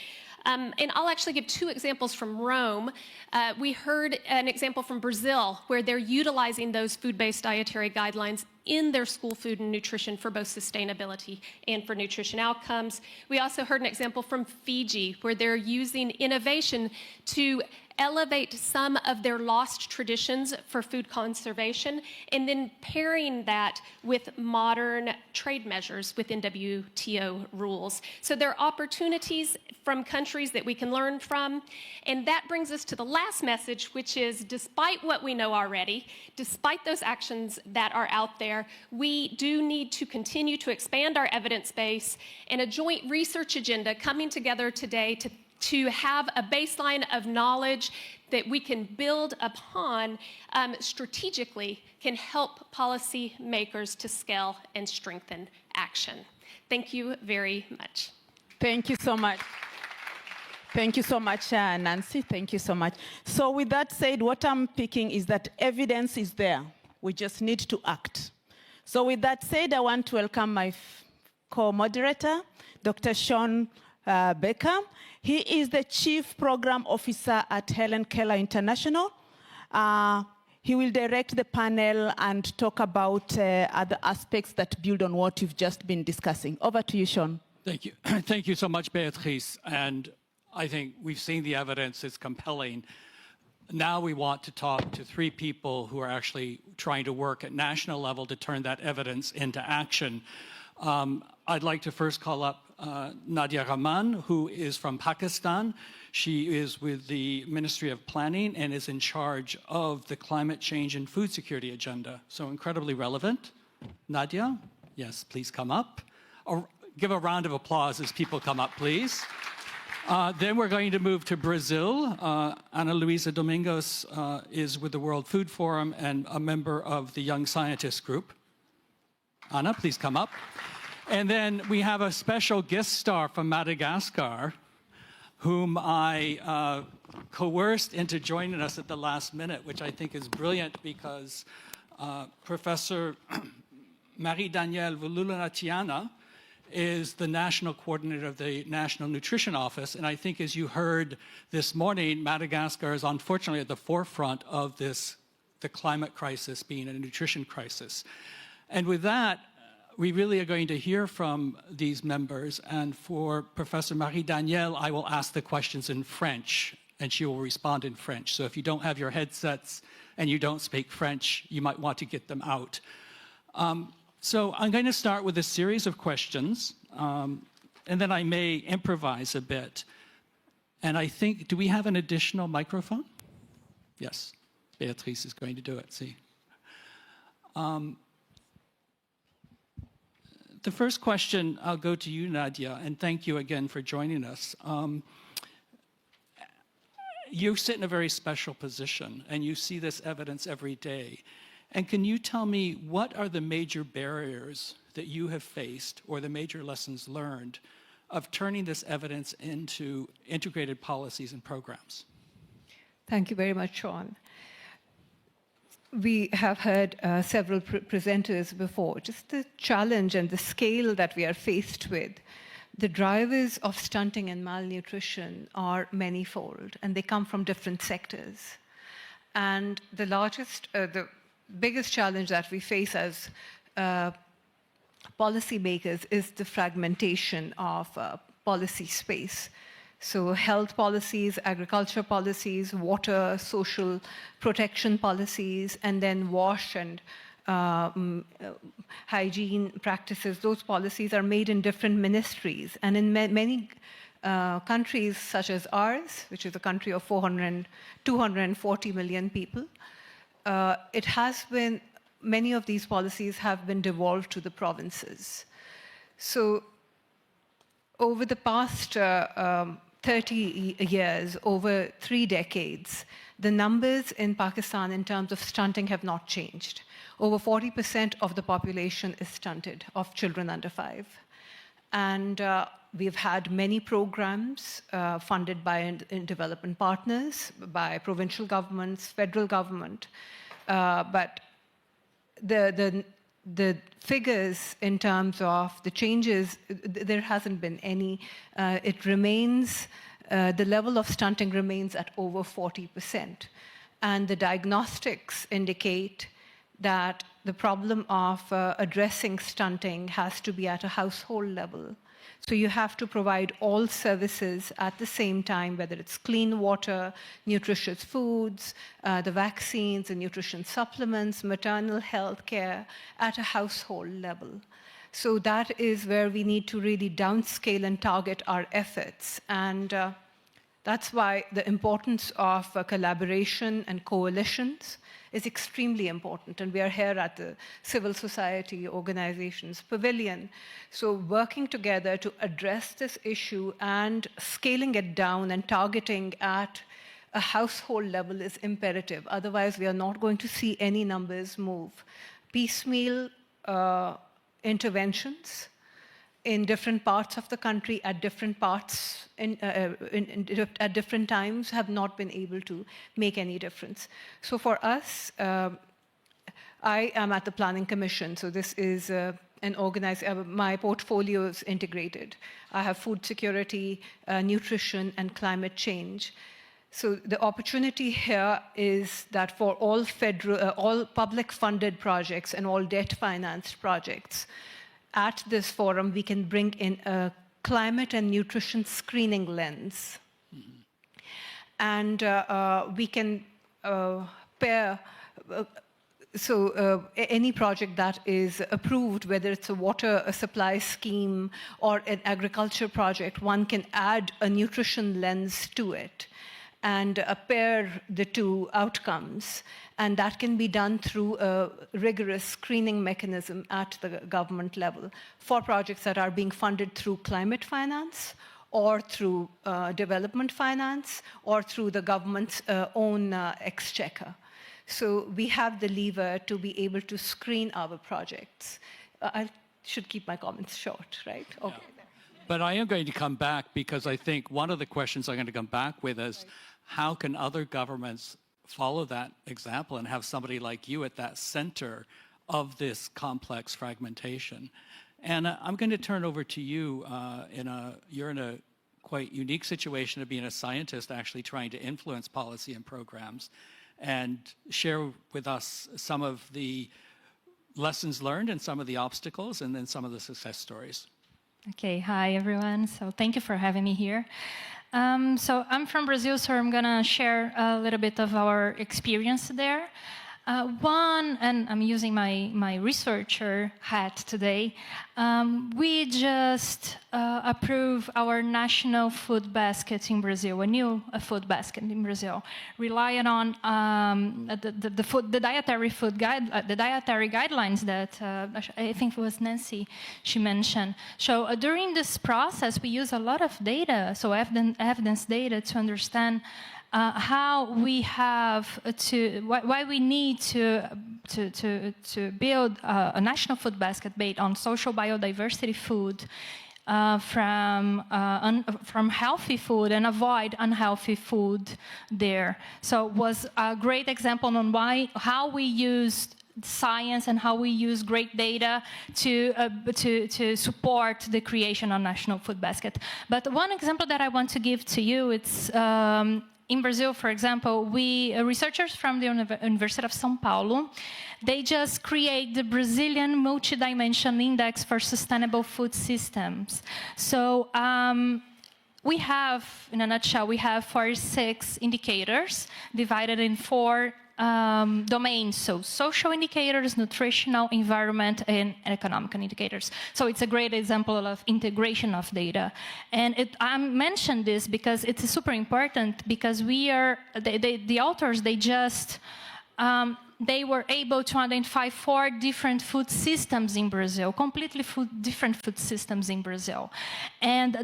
And I'll actually give 2 examples from Rome. We heard an example from Brazil, where they're utilizing those food-based dietary guidelines in their school food and nutrition for both sustainability and for nutrition outcomes. We also heard an example from Fiji, where they're using innovation to elevate some of their lost traditions for food conservation, and then pairing that with modern trade measures within WTO rules. So there are opportunities from countries that we can learn from. And that brings us to the last message, which is, despite what we know already, despite those actions that are out there, we do need to continue to expand our evidence base, and a joint research agenda coming together today to have a baseline of knowledge that we can build upon strategically can help policymakers to scale and strengthen action. Thank you very much. Thank you so much. Thank you so much, Nancy. Thank you so much. So with that said, what I'm picking is that evidence is there. We just need to act. So with that said, I want to welcome my co-moderator, Dr. Sean Becker. He is the Chief Program Officer at Helen Keller International. He will direct the panel and talk about other aspects that build on what you've just been discussing. Over to you, Sean. Thank you. Thank you so much, Beatrice. And I think we've seen the evidence. It's compelling. Now we want to talk to 3 people who are actually trying to work at national level to turn that evidence into action. I'd like to first call up Nadia Rahman, who is from Pakistan. She is with the Ministry of Planning and is in charge of the climate change and food security agenda. So incredibly relevant. Nadia, yes, please come up. Or give a round of applause as people come up, please. Then we're going to move to Brazil. Ana Luisa Domingos is with the World Food Forum and a member of the Young Scientists Group. Ana, please come up. And then we have a special guest star from Madagascar, whom I coerced into joining us at the last minute, which I think is brilliant because Professor Marie-Danielle Vululunatiana is the national coordinator of the National Nutrition Office. And I think as you heard this morning, Madagascar is unfortunately at the forefront of this, the climate crisis being a nutrition crisis. And with that, we really are going to hear from these members. And for Professor Marie-Danielle, I will ask the questions in French, and she will respond in French. So if you don't have your headsets and you don't speak French, you might want to get them out. So I'm going to start with a series of questions, and then I may improvise a bit. And I think, do we have an additional microphone? Yes, Beatrice is going to do it, see. The first question, I'll go to you, Nadia, and thank you again for joining us. You sit in a very special position, and you see this evidence every day. And can you tell me what are the major barriers that you have faced or the major lessons learned of turning this evidence into integrated policies and programs? Thank you very much, Sean. We have heard several presenters before. Just the challenge and the scale that we are faced with. The drivers of stunting and malnutrition are manifold, and they come from different sectors. And the biggest challenge that we face as policymakers is the fragmentation of policy space. So health policies, agriculture policies, water, social protection policies, and then wash and hygiene practices, those policies are made in different ministries. And in many countries such as ours, which is a country of 240 million people, many of these policies have been devolved to the provinces. So over the past 30 years, over 3 decades, the numbers in Pakistan in terms of stunting have not changed. Over 40% of the population is stunted, of children under 5. And we've had many programs funded by development partners, by provincial governments, federal government. But the figures in terms of the changes, there hasn't been any. It remains, the level of stunting remains at over 40%. And the diagnostics indicate that the problem of addressing stunting has to be at a household level. So you have to provide all services at the same time, whether it's clean water, nutritious foods, the vaccines and nutrition supplements, maternal health care at a household level. So that is where we need to really downscale and target our efforts. And that's why the importance of collaboration and coalitions is extremely important. And we are here at the Civil Society Organizations Pavilion. So working together to address this issue and scaling it down and targeting at a household level is imperative. Otherwise, we are not going to see any numbers move. Piecemeal interventions in different parts of the country at different parts at different times have not been able to make any difference. So for us, I am at the Planning Commission, so this is my portfolio is integrated. I have food security, nutrition, and climate change. So the opportunity here is that for all public funded projects and all debt financed projects, at this forum, we can bring in a climate and nutrition screening lens. And we can pair, any project that is approved, whether it's a water supply scheme or an agriculture project, one can add a nutrition lens to it and pair the two outcomes. And that can be done through a rigorous screening mechanism at the government level for projects that are being funded through climate finance or through development finance, or through the government's own exchequer. So we have the lever to be able to screen our projects. I should keep my comments short, right? Okay. Yeah. But I am going to come back because I think one of the questions I'm going to come back with is how can other governments follow that example and have somebody like you at that center of this complex fragmentation? And I'm going to turn over to you. You're in a quite unique situation of being a scientist actually trying to influence policy and programs, and share with us some of the lessons learned and some of the obstacles and then some of the success stories. Okay, hi everyone. So thank you for having me here. So I'm from Brazil, so I'm gonna share a little bit of our experience there. One, and I'm using my researcher hat today, we just approved our national food basket in Brazil, a new food basket in Brazil, relying on the dietary guidelines that I think it was Nancy, she mentioned. So during this process, we use a lot of data, so evidence data to understand how we have to, why we need to build a national food basket based on social biodiversity food from healthy food and avoid unhealthy food there. So it was a great example on how we used science and how we use great data to support the creation of national food basket. But one example that I want to give to you, it's in Brazil, for example, researchers from the University of São Paulo, they just create the Brazilian Multidimensional Index for Sustainable Food Systems. So we have, in a nutshell, we have 46 indicators divided in 4 domains, so social indicators, nutritional, environment, and economic indicators. So it's a great example of integration of data. And I mentioned this because it's super important, because the authors, they were able to identify 4 different food systems in Brazil, completely different food systems in Brazil. And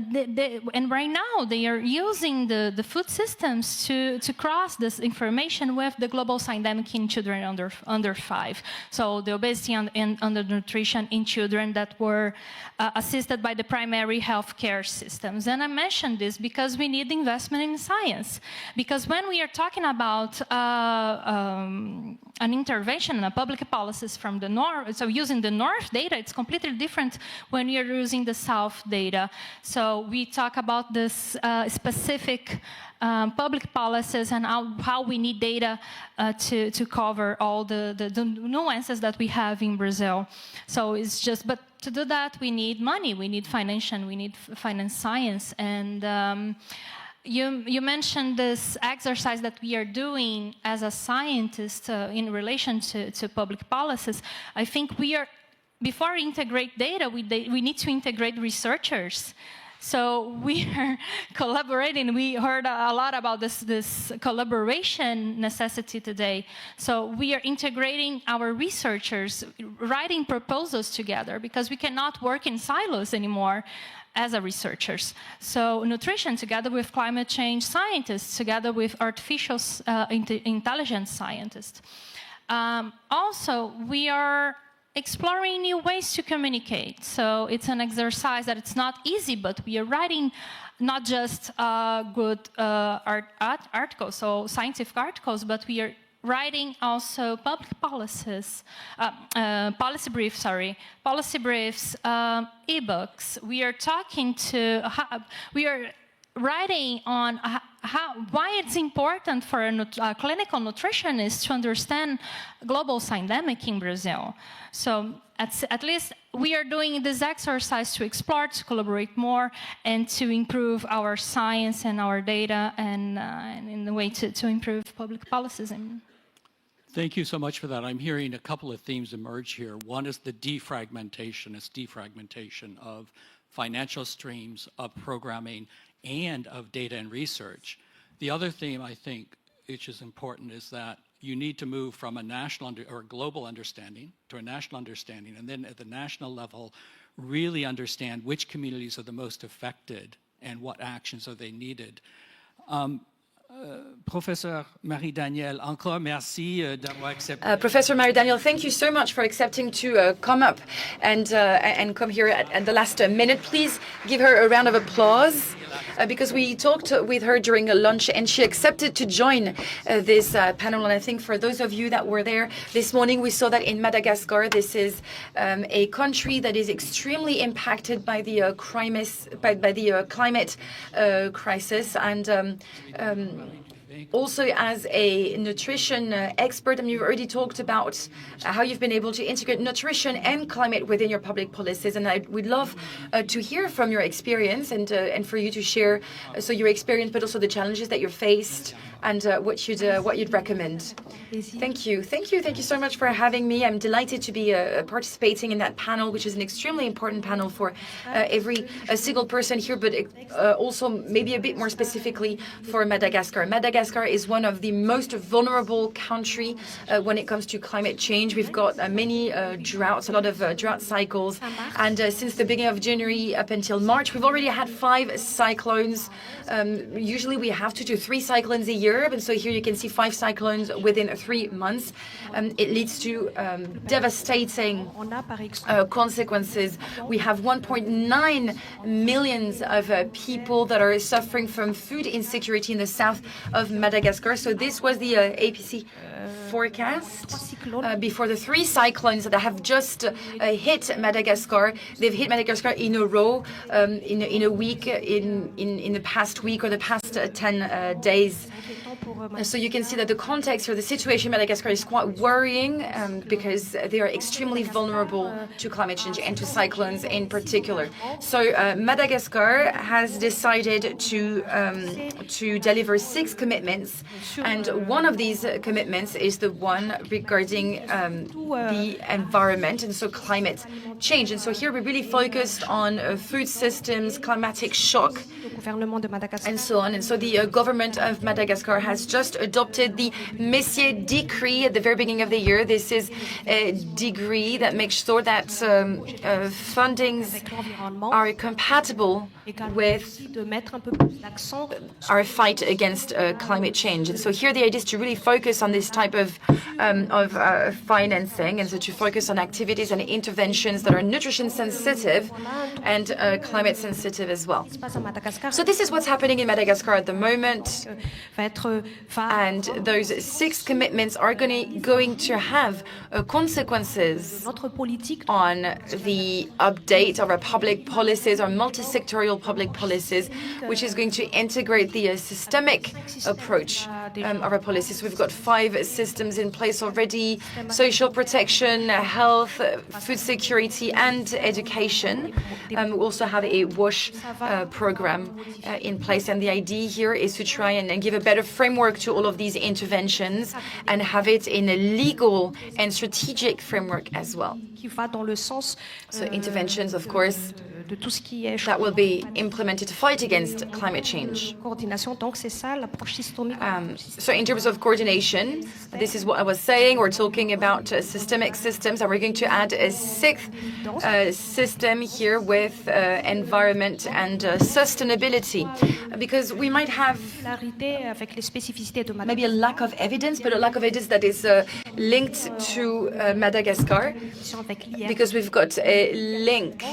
right now, they are using the food systems to cross this information with the global syndemic in children under 5. So the obesity and undernutrition in children that were assisted by the primary health care systems. And I mentioned this because we need investment in science. Because when we are talking about an intervention in a public policies from the north, so using the north data, it's completely different when you're using the south data. So we talk about this specific public policies and how we need data to cover all the nuances that we have in Brazil. So it's just, but to do that, we need money, we need financial, we need finance science. And you mentioned this exercise that we are doing as a scientist in relation to public policies. I think before we integrate data, we need to integrate researchers. So we are collaborating. We heard a lot about this collaboration necessity today. So we are integrating our researchers, writing proposals together, because we cannot work in silos anymore as researchers. So nutrition together with climate change scientists, together with artificial intelligence scientists. Also, we are exploring new ways to communicate. So it's an exercise that it's not easy, but we are writing not just good articles, so scientific articles, but we are writing also public policies, policy briefs, e-books. We are talking we are writing on why it's important for a clinical nutritionist to understand global syndemic in Brazil. So at least we are doing this exercise to explore, to collaborate more, and to improve our science and our data, and in the way to improve public policies. Thank you so much for that. I'm hearing a couple of themes emerge here. One is the defragmentation. It's defragmentation of financial streams, of programming, and of data and research. The other theme, I think, which is important, is that you need to move from a national or global understanding to a national understanding, and then at the national level, really understand which communities are the most affected and what actions are they needed. Professor Marie-Danielle, encore merci d'avoir accepté. Professor Marie-Danielle, thank you so much for accepting to come up and come here at the last minute. Please give her a round of applause because we talked with her during a lunch and she accepted to join this panel. And I think for those of you that were there this morning, we saw that in Madagascar, this is a country that is extremely impacted by the climate crisis. And also, as a nutrition expert, you've already talked about how you've been able to integrate nutrition and climate within your public policies. And we'd love to hear from your experience and for you to share your experience, but also the challenges that you faced and what you'd recommend. Thank you so much for having me. I'm delighted to be participating in that panel, which is an extremely important panel for every single person here, but also maybe a bit more specifically for Madagascar. Madagascar is one of the most vulnerable countries when it comes to climate change. We've got many droughts, a lot of drought cycles, and since the beginning of January up until March, we've already had 5 cyclones. Usually we have 2 to 3 cyclones a year, and so here you can see 5 cyclones within 3 months. It leads to devastating consequences. We have 1.9 million of people that are suffering from food insecurity in the south of Madagascar. So this was the APC forecast before the 3 cyclones that have just hit Madagascar. They've hit Madagascar in a row, in a week, in the past week or the past 10 days. So you can see that the context or the situation in Madagascar is quite worrying because they are extremely vulnerable to climate change and to cyclones in particular. So Madagascar has decided to deliver 6 commitments, and one of these commitments is the one regarding the environment and so climate change. And so here we really focused on food systems, climatic shock, and so on. And so the government of Madagascar has just adopted the Messier Decree at the very beginning of the year. This is a decree that makes sure that fundings are compatible with our fight against climate change. And so here the idea is to really focus on this type of financing, and so to focus on activities and interventions that are nutrition sensitive and climate sensitive as well. So this is what's happening in Madagascar at the moment. And those 6 commitments are going to have consequences on the update of our public policies, our multi-sectorial public policies, which is going to integrate the systemic approach of our policies. We've got 5 systems in place already: social protection, health, food security, and education. We also have a WASH program in place, and the idea here is to try and give a better framework to all of these interventions and have it in a legal and strategic framework as well. So interventions, of course, that will be implemented to fight against climate change. So in terms of coordination, this is what I was saying. We're talking about systemic systems, and we're going to add a 6th system here with environment and sustainability, because we might have maybe a lack of evidence, but a lack of evidence that is linked to Madagascar, because we've got a link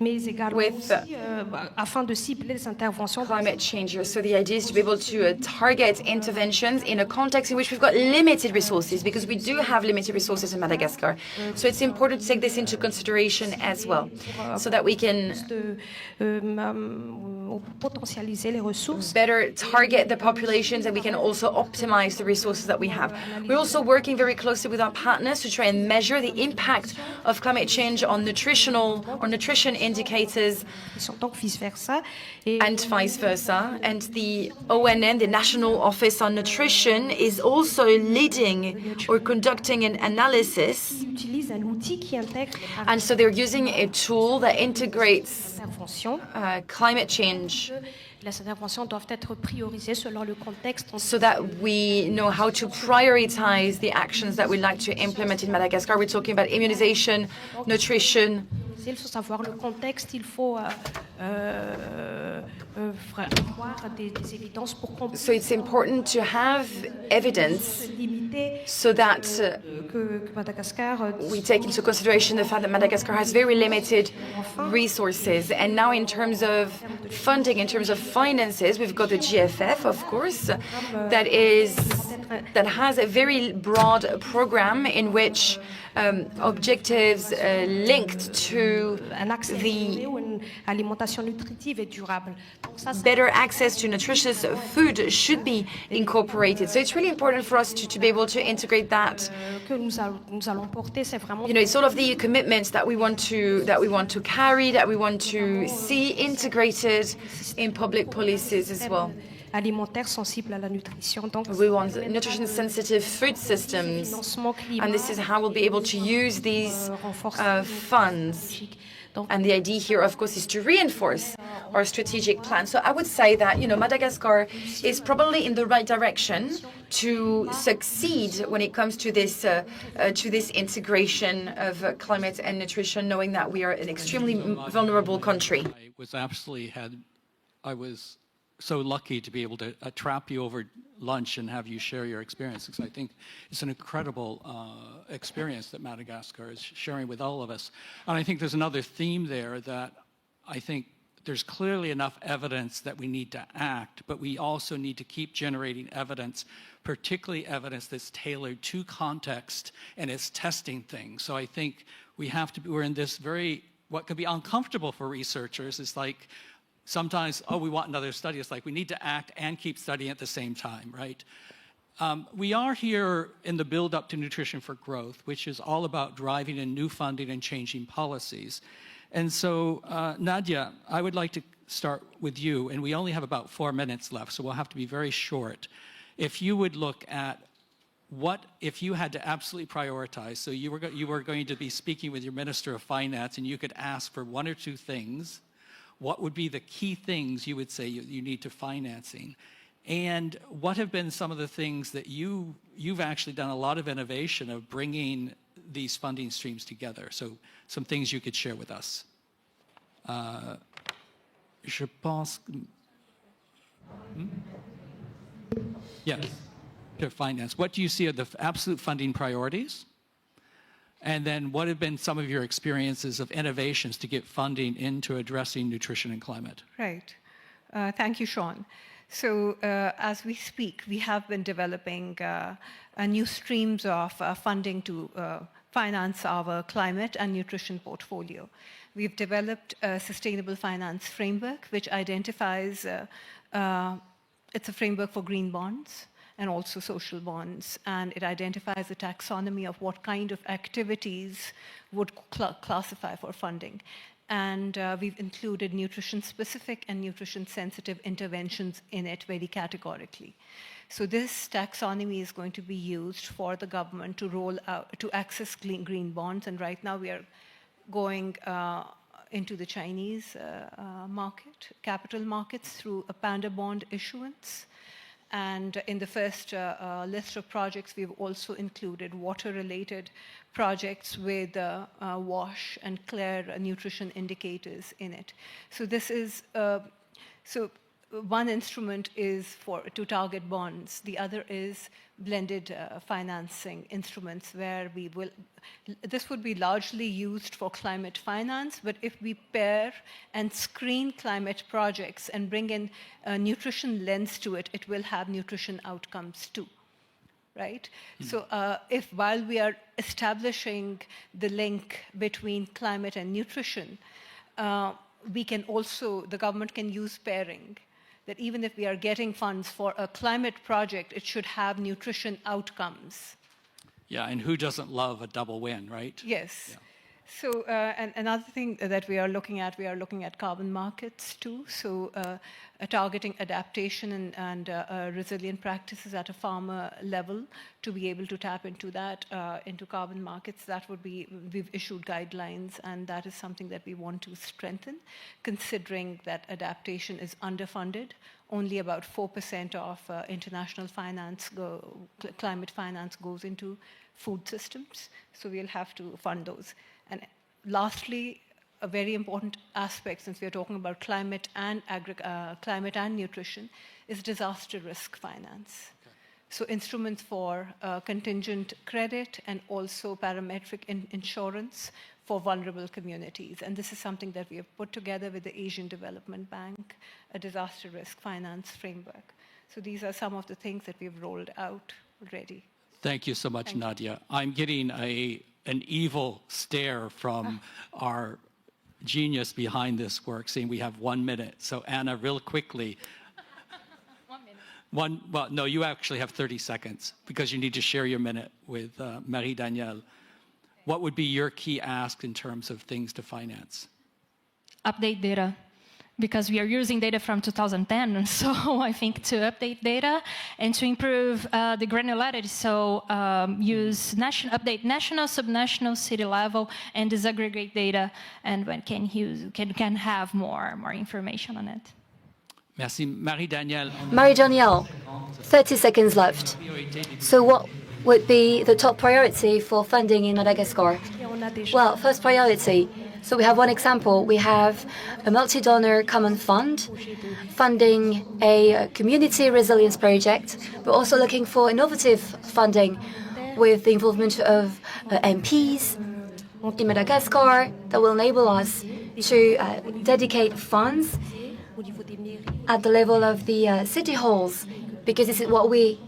with climate change. So the idea is to be able to target interventions in a context in which we've got limited resources, because we do have limited resources in Madagascar. So it's important to take this into consideration as well, so that we can better target the populations and we can also optimize the resources that we have. We're also working very closely with our partners to try and measure the impact of climate change on nutrition indicators and vice versa. And the ONN, the National Office on Nutrition, is also leading or conducting an analysis. And so they're using a tool that integrates climate change, so that we know how to prioritize the actions that we'd like to implement in Madagascar. We're talking about immunization, nutrition, So it's important to have evidence so that we take into consideration the fact that Madagascar has very limited resources. And now in terms of funding, in terms of finances, we've got the GFF, of course, that has a very broad program in which objectives linked to the better access to nutritious food should be incorporated. So it's really important for us to be able to integrate that. It's all of the commitments that we want to carry, that we want to see integrated in public policies as well. We want nutrition-sensitive food systems, and this is how we'll be able to use these funds. And the idea here, of course, is to reinforce our strategic plan. So I would say that, Madagascar is probably in the right direction to succeed when it comes to this integration of climate and nutrition, knowing that we are an extremely vulnerable country. I was so lucky to be able to trap you over lunch and have you share your experience, because I think it's an incredible experience that Madagascar is sharing with all of us. And I think there's another theme there that I think there's clearly enough evidence that we need to act, but we also need to keep generating evidence, particularly evidence that's tailored to context and is testing things. So I think we're in this what can be uncomfortable for researchers is like, sometimes, we want another study. It's like we need to act and keep studying at the same time, right? We are here in the build-up to Nutrition for Growth, which is all about driving in new funding and changing policies. And so, Nadia, I would like to start with you, and we only have about 4 minutes left, so we'll have to be very short. If you would look at if you had to absolutely prioritize, so you were going to be speaking with your Minister of Finance, and you could ask for one or two things, what would be the key things you would say you need to financing? And what have been some of the things that you've actually done a lot of innovation of bringing these funding streams together? So some things you could share with us. Je pense... Yes, to finance. What do you see are the absolute funding priorities? And then what have been some of your experiences of innovations to get funding into addressing nutrition and climate? Right. Thank you, Sean. So as we speak, we have been developing new streams of funding to finance our climate and nutrition portfolio. We've developed a sustainable finance framework, which identifies, it's a framework for green bonds and also social bonds, and it identifies a taxonomy of what kind of activities would classify for funding. And we've included nutrition-specific and nutrition-sensitive interventions in it very categorically. So this taxonomy is going to be used for the government to roll out, to access green bonds, and right now we are going into the Chinese capital markets through a panda bond issuance. And in the first list of projects, we've also included water-related projects with WASH and CLARE nutrition indicators in it. So this is, one instrument is to target bonds. The other is blended financing instruments, where this would be largely used for climate finance, but if we pair and screen climate projects and bring in a nutrition lens to it, it will have nutrition outcomes too, right? So while we are establishing the link between climate and nutrition, the government can use pairing, that even if we are getting funds for a climate project, it should have nutrition outcomes. Yeah, and who doesn't love a double win, right? Yes. Yeah. So, and another thing that we are looking at carbon markets too. So, targeting adaptation and resilient practices at a farmer level to be able to tap into that, into carbon markets. That would be, we've issued guidelines, and that is something that we want to strengthen, considering that adaptation is underfunded. Only about 4% of international finance, climate finance goes into food systems. So we'll have to fund those. And lastly, a very important aspect, since we are talking about climate and nutrition, is disaster risk finance. Okay. So instruments for contingent credit and also parametric insurance for vulnerable communities. And this is something that we have put together with the Asian Development Bank, a disaster risk finance framework. So these are some of the things that we've rolled out already. Thank you so much, Nadia. I'm getting an evil stare from our genius behind this work, saying we have 1 minute. So Anna, real quickly. 1 minute. Well, no, you actually have 30 seconds because you need to share your minute with Marie-Danielle. What would be your key ask in terms of things to finance? Update data, because we are using data from 2010. So I think to update data and to improve the granularity. So update national, subnational, city level, and disaggregate data, and when can have more information on it. Merci, Marie-Danielle. Marie-Danielle, 30 seconds left. So what would be the top priority for funding in Madagascar? Well, first priority. So we have one example. We have a multi-donor common fund funding a community resilience project. We're also looking for innovative funding with the involvement of MPs in Madagascar that will enable us to dedicate funds at the level of the city halls, because this is what we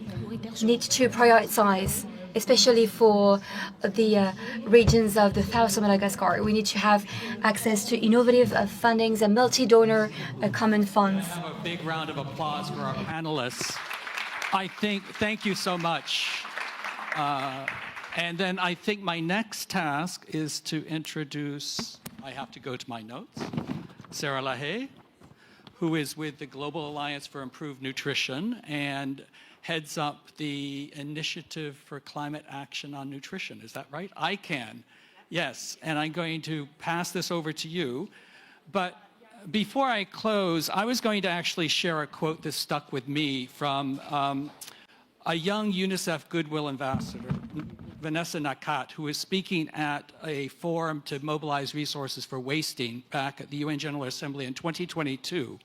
need to prioritize, especially for the regions of the south of Madagascar. We need to have access to innovative fundings and multi-donor common funds. Have a big round of applause for our panelists. Thank you so much. And then I think my next task is to introduce, I have to go to my notes, Sarah Lahaye, who is with the Global Alliance for Improved Nutrition and heads up the Initiative for Climate Action on Nutrition. Is that right? ICAN. Yes, and I'm going to pass this over to you. But before I close, I was going to actually share a quote that stuck with me from a young UNICEF Goodwill Ambassador, Vanessa Nakat, who was speaking at a forum to mobilize resources for wasting back at the UN General Assembly in 2022.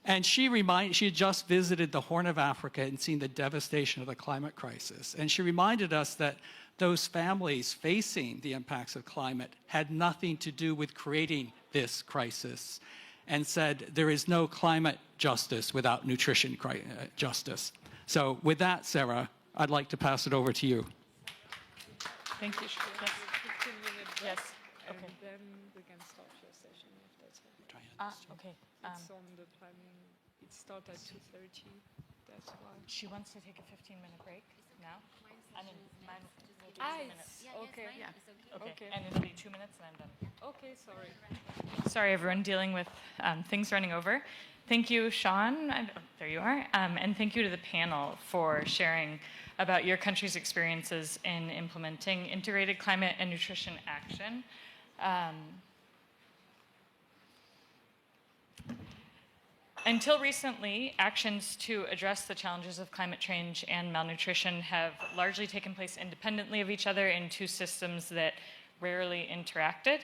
And she had just visited the Horn of Africa and seen the devastation of the climate crisis. And she reminded us that those families facing the impacts of climate had nothing to do with creating this crisis, and said there is no climate justice without nutrition justice. So with that, Sarah, I'd like to pass it over to you. Thank you. Yes. 15 minutes. Yes. Okay. And then we can start your session if that's okay. Okay. It's on the timing. It starts at 2:30. That's why. She wants to take a 15-minute break now. I mean, mine will do 2 minutes. Okay. Yeah. Okay. And it'll be 2 minutes, and I'm done. Okay. Sorry. Sorry, everyone, dealing with things running over. Thank you, Sean. There you are. And thank you to the panel for sharing about your country's experiences in implementing integrated climate and nutrition action. Until recently, actions to address the challenges of climate change and malnutrition have largely taken place independently of each other in two systems that rarely interacted.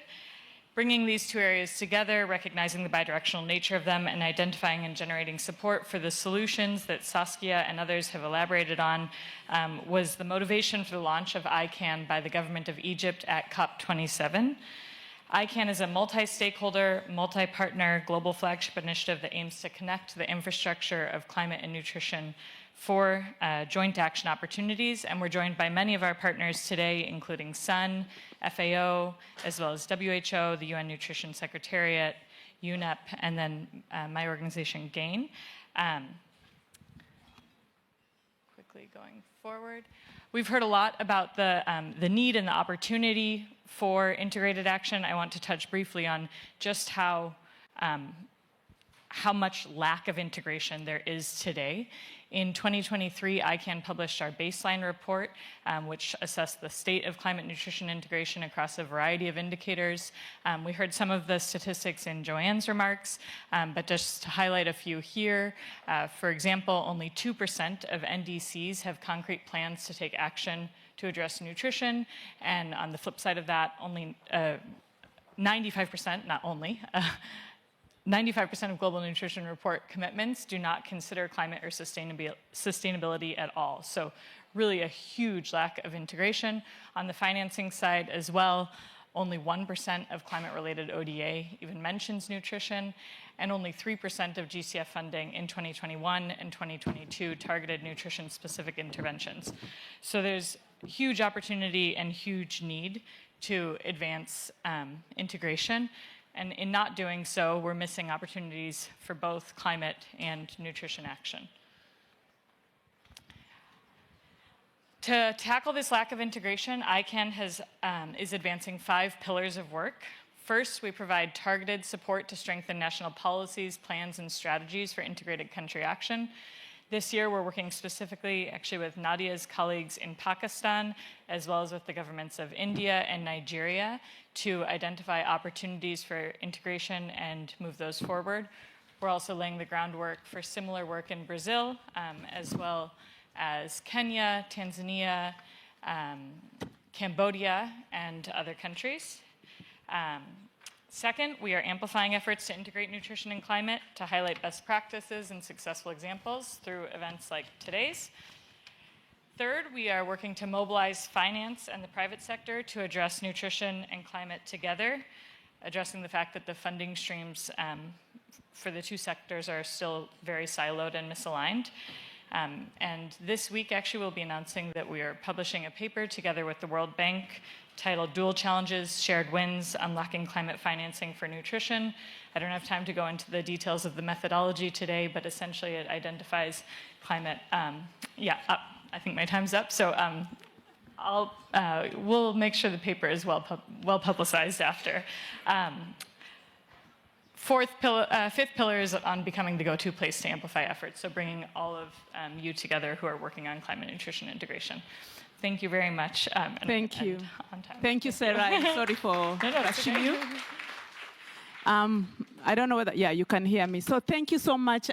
Bringing these two areas together, recognizing the bidirectional nature of them, and identifying and generating support for the solutions that Saskia and others have elaborated on was the motivation for the launch of ICAN by the government of Egypt at COP27. ICAN is a multi-stakeholder, multi-partner global flagship initiative that aims to connect the infrastructure of climate and nutrition for joint action opportunities, and we're joined by many of our partners today, including SUN, FAO, as well as WHO, the UN Nutrition Secretariat, UNEP, and then my organization, GAIN. Quickly going forward. We've heard a lot about the need and the opportunity for integrated action. I want to touch briefly on just how much lack of integration there is today. In 2023, ICAN published our baseline report, which assessed the state of climate nutrition integration across a variety of indicators. We heard some of the statistics in Joanne's remarks, but just to highlight a few here, for example, only 2% of NDCs have concrete plans to take action to address nutrition, and on the flip side of that, only 95%, not only, 95% of global nutrition report commitments do not consider climate or sustainability at all. So really a huge lack of integration. On the financing side as well, only 1% of climate-related ODA even mentions nutrition, and only 3% of GCF funding in 2021 and 2022 targeted nutrition-specific interventions. So there's huge opportunity and huge need to advance integration. And in not doing so, we're missing opportunities for both climate and nutrition action. To tackle this lack of integration, ICANN is advancing 5 pillars of work. First, we provide targeted support to strengthen national policies, plans, and strategies for integrated country action. This year, we're working specifically actually with Nadia's colleagues in Pakistan, as well as with the governments of India and Nigeria, to identify opportunities for integration and move those forward. We're also laying the groundwork for similar work in Brazil, as well as Kenya, Tanzania, Cambodia, and other countries. Second, we are amplifying efforts to integrate nutrition and climate to highlight best practices and successful examples through events like today's. Third, we are working to mobilize finance and the private sector to address nutrition and climate together, addressing the fact that the funding streams for the two sectors are still very siloed and misaligned. And this week, actually, we'll be announcing that we are publishing a paper together with the World Bank titled Dual Challenges, Shared Wins, Unlocking Climate Financing for Nutrition. I don't have time to go into the details of the methodology today, but essentially it identifies climate. I think my time's up. So we'll make sure the paper is well publicized after. Fifth pillar is on becoming the go-to place to amplify efforts, so bringing all of you together who are working on climate nutrition integration. Thank you very much. Thank you. Thank you, Sarah. I'm sorry for rushing you. I don't know whether, you can hear me. So thank you so much.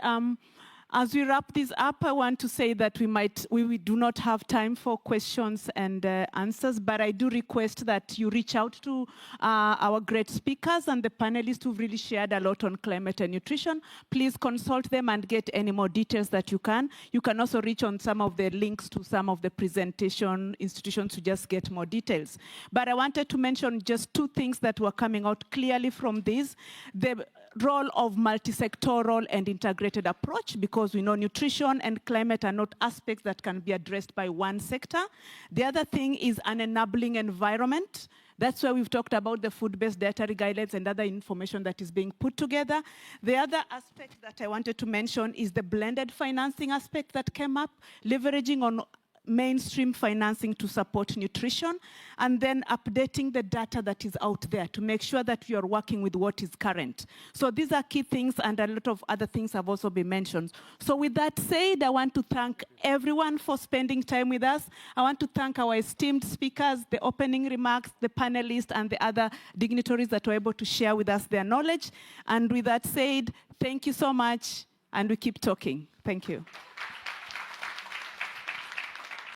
As we wrap this up, I want to say that we do not have time for questions and answers, but I do request that you reach out to our great speakers and the panelists who've really shared a lot on climate and nutrition. Please consult them and get any more details that you can. You can also reach on some of the links to some of the presentation institutions to just get more details. But I wanted to mention just 2 things that were coming out clearly from this. The role of multi-sectoral and integrated approach, because we know nutrition and climate are not aspects that can be addressed by one sector. The other thing is an enabling environment. That's why we've talked about the food-based dietary guidelines and other information that is being put together. The other aspect that I wanted to mention is the blended financing aspect that came up, leveraging on mainstream financing to support nutrition, and then updating the data that is out there to make sure that we are working with what is current. So these are key things, and a lot of other things have also been mentioned. So with that said, I want to thank everyone for spending time with us. I want to thank our esteemed speakers, the opening remarks, the panelists, and the other dignitaries that were able to share with us their knowledge. And with that said, thank you so much, and we keep talking. Thank you.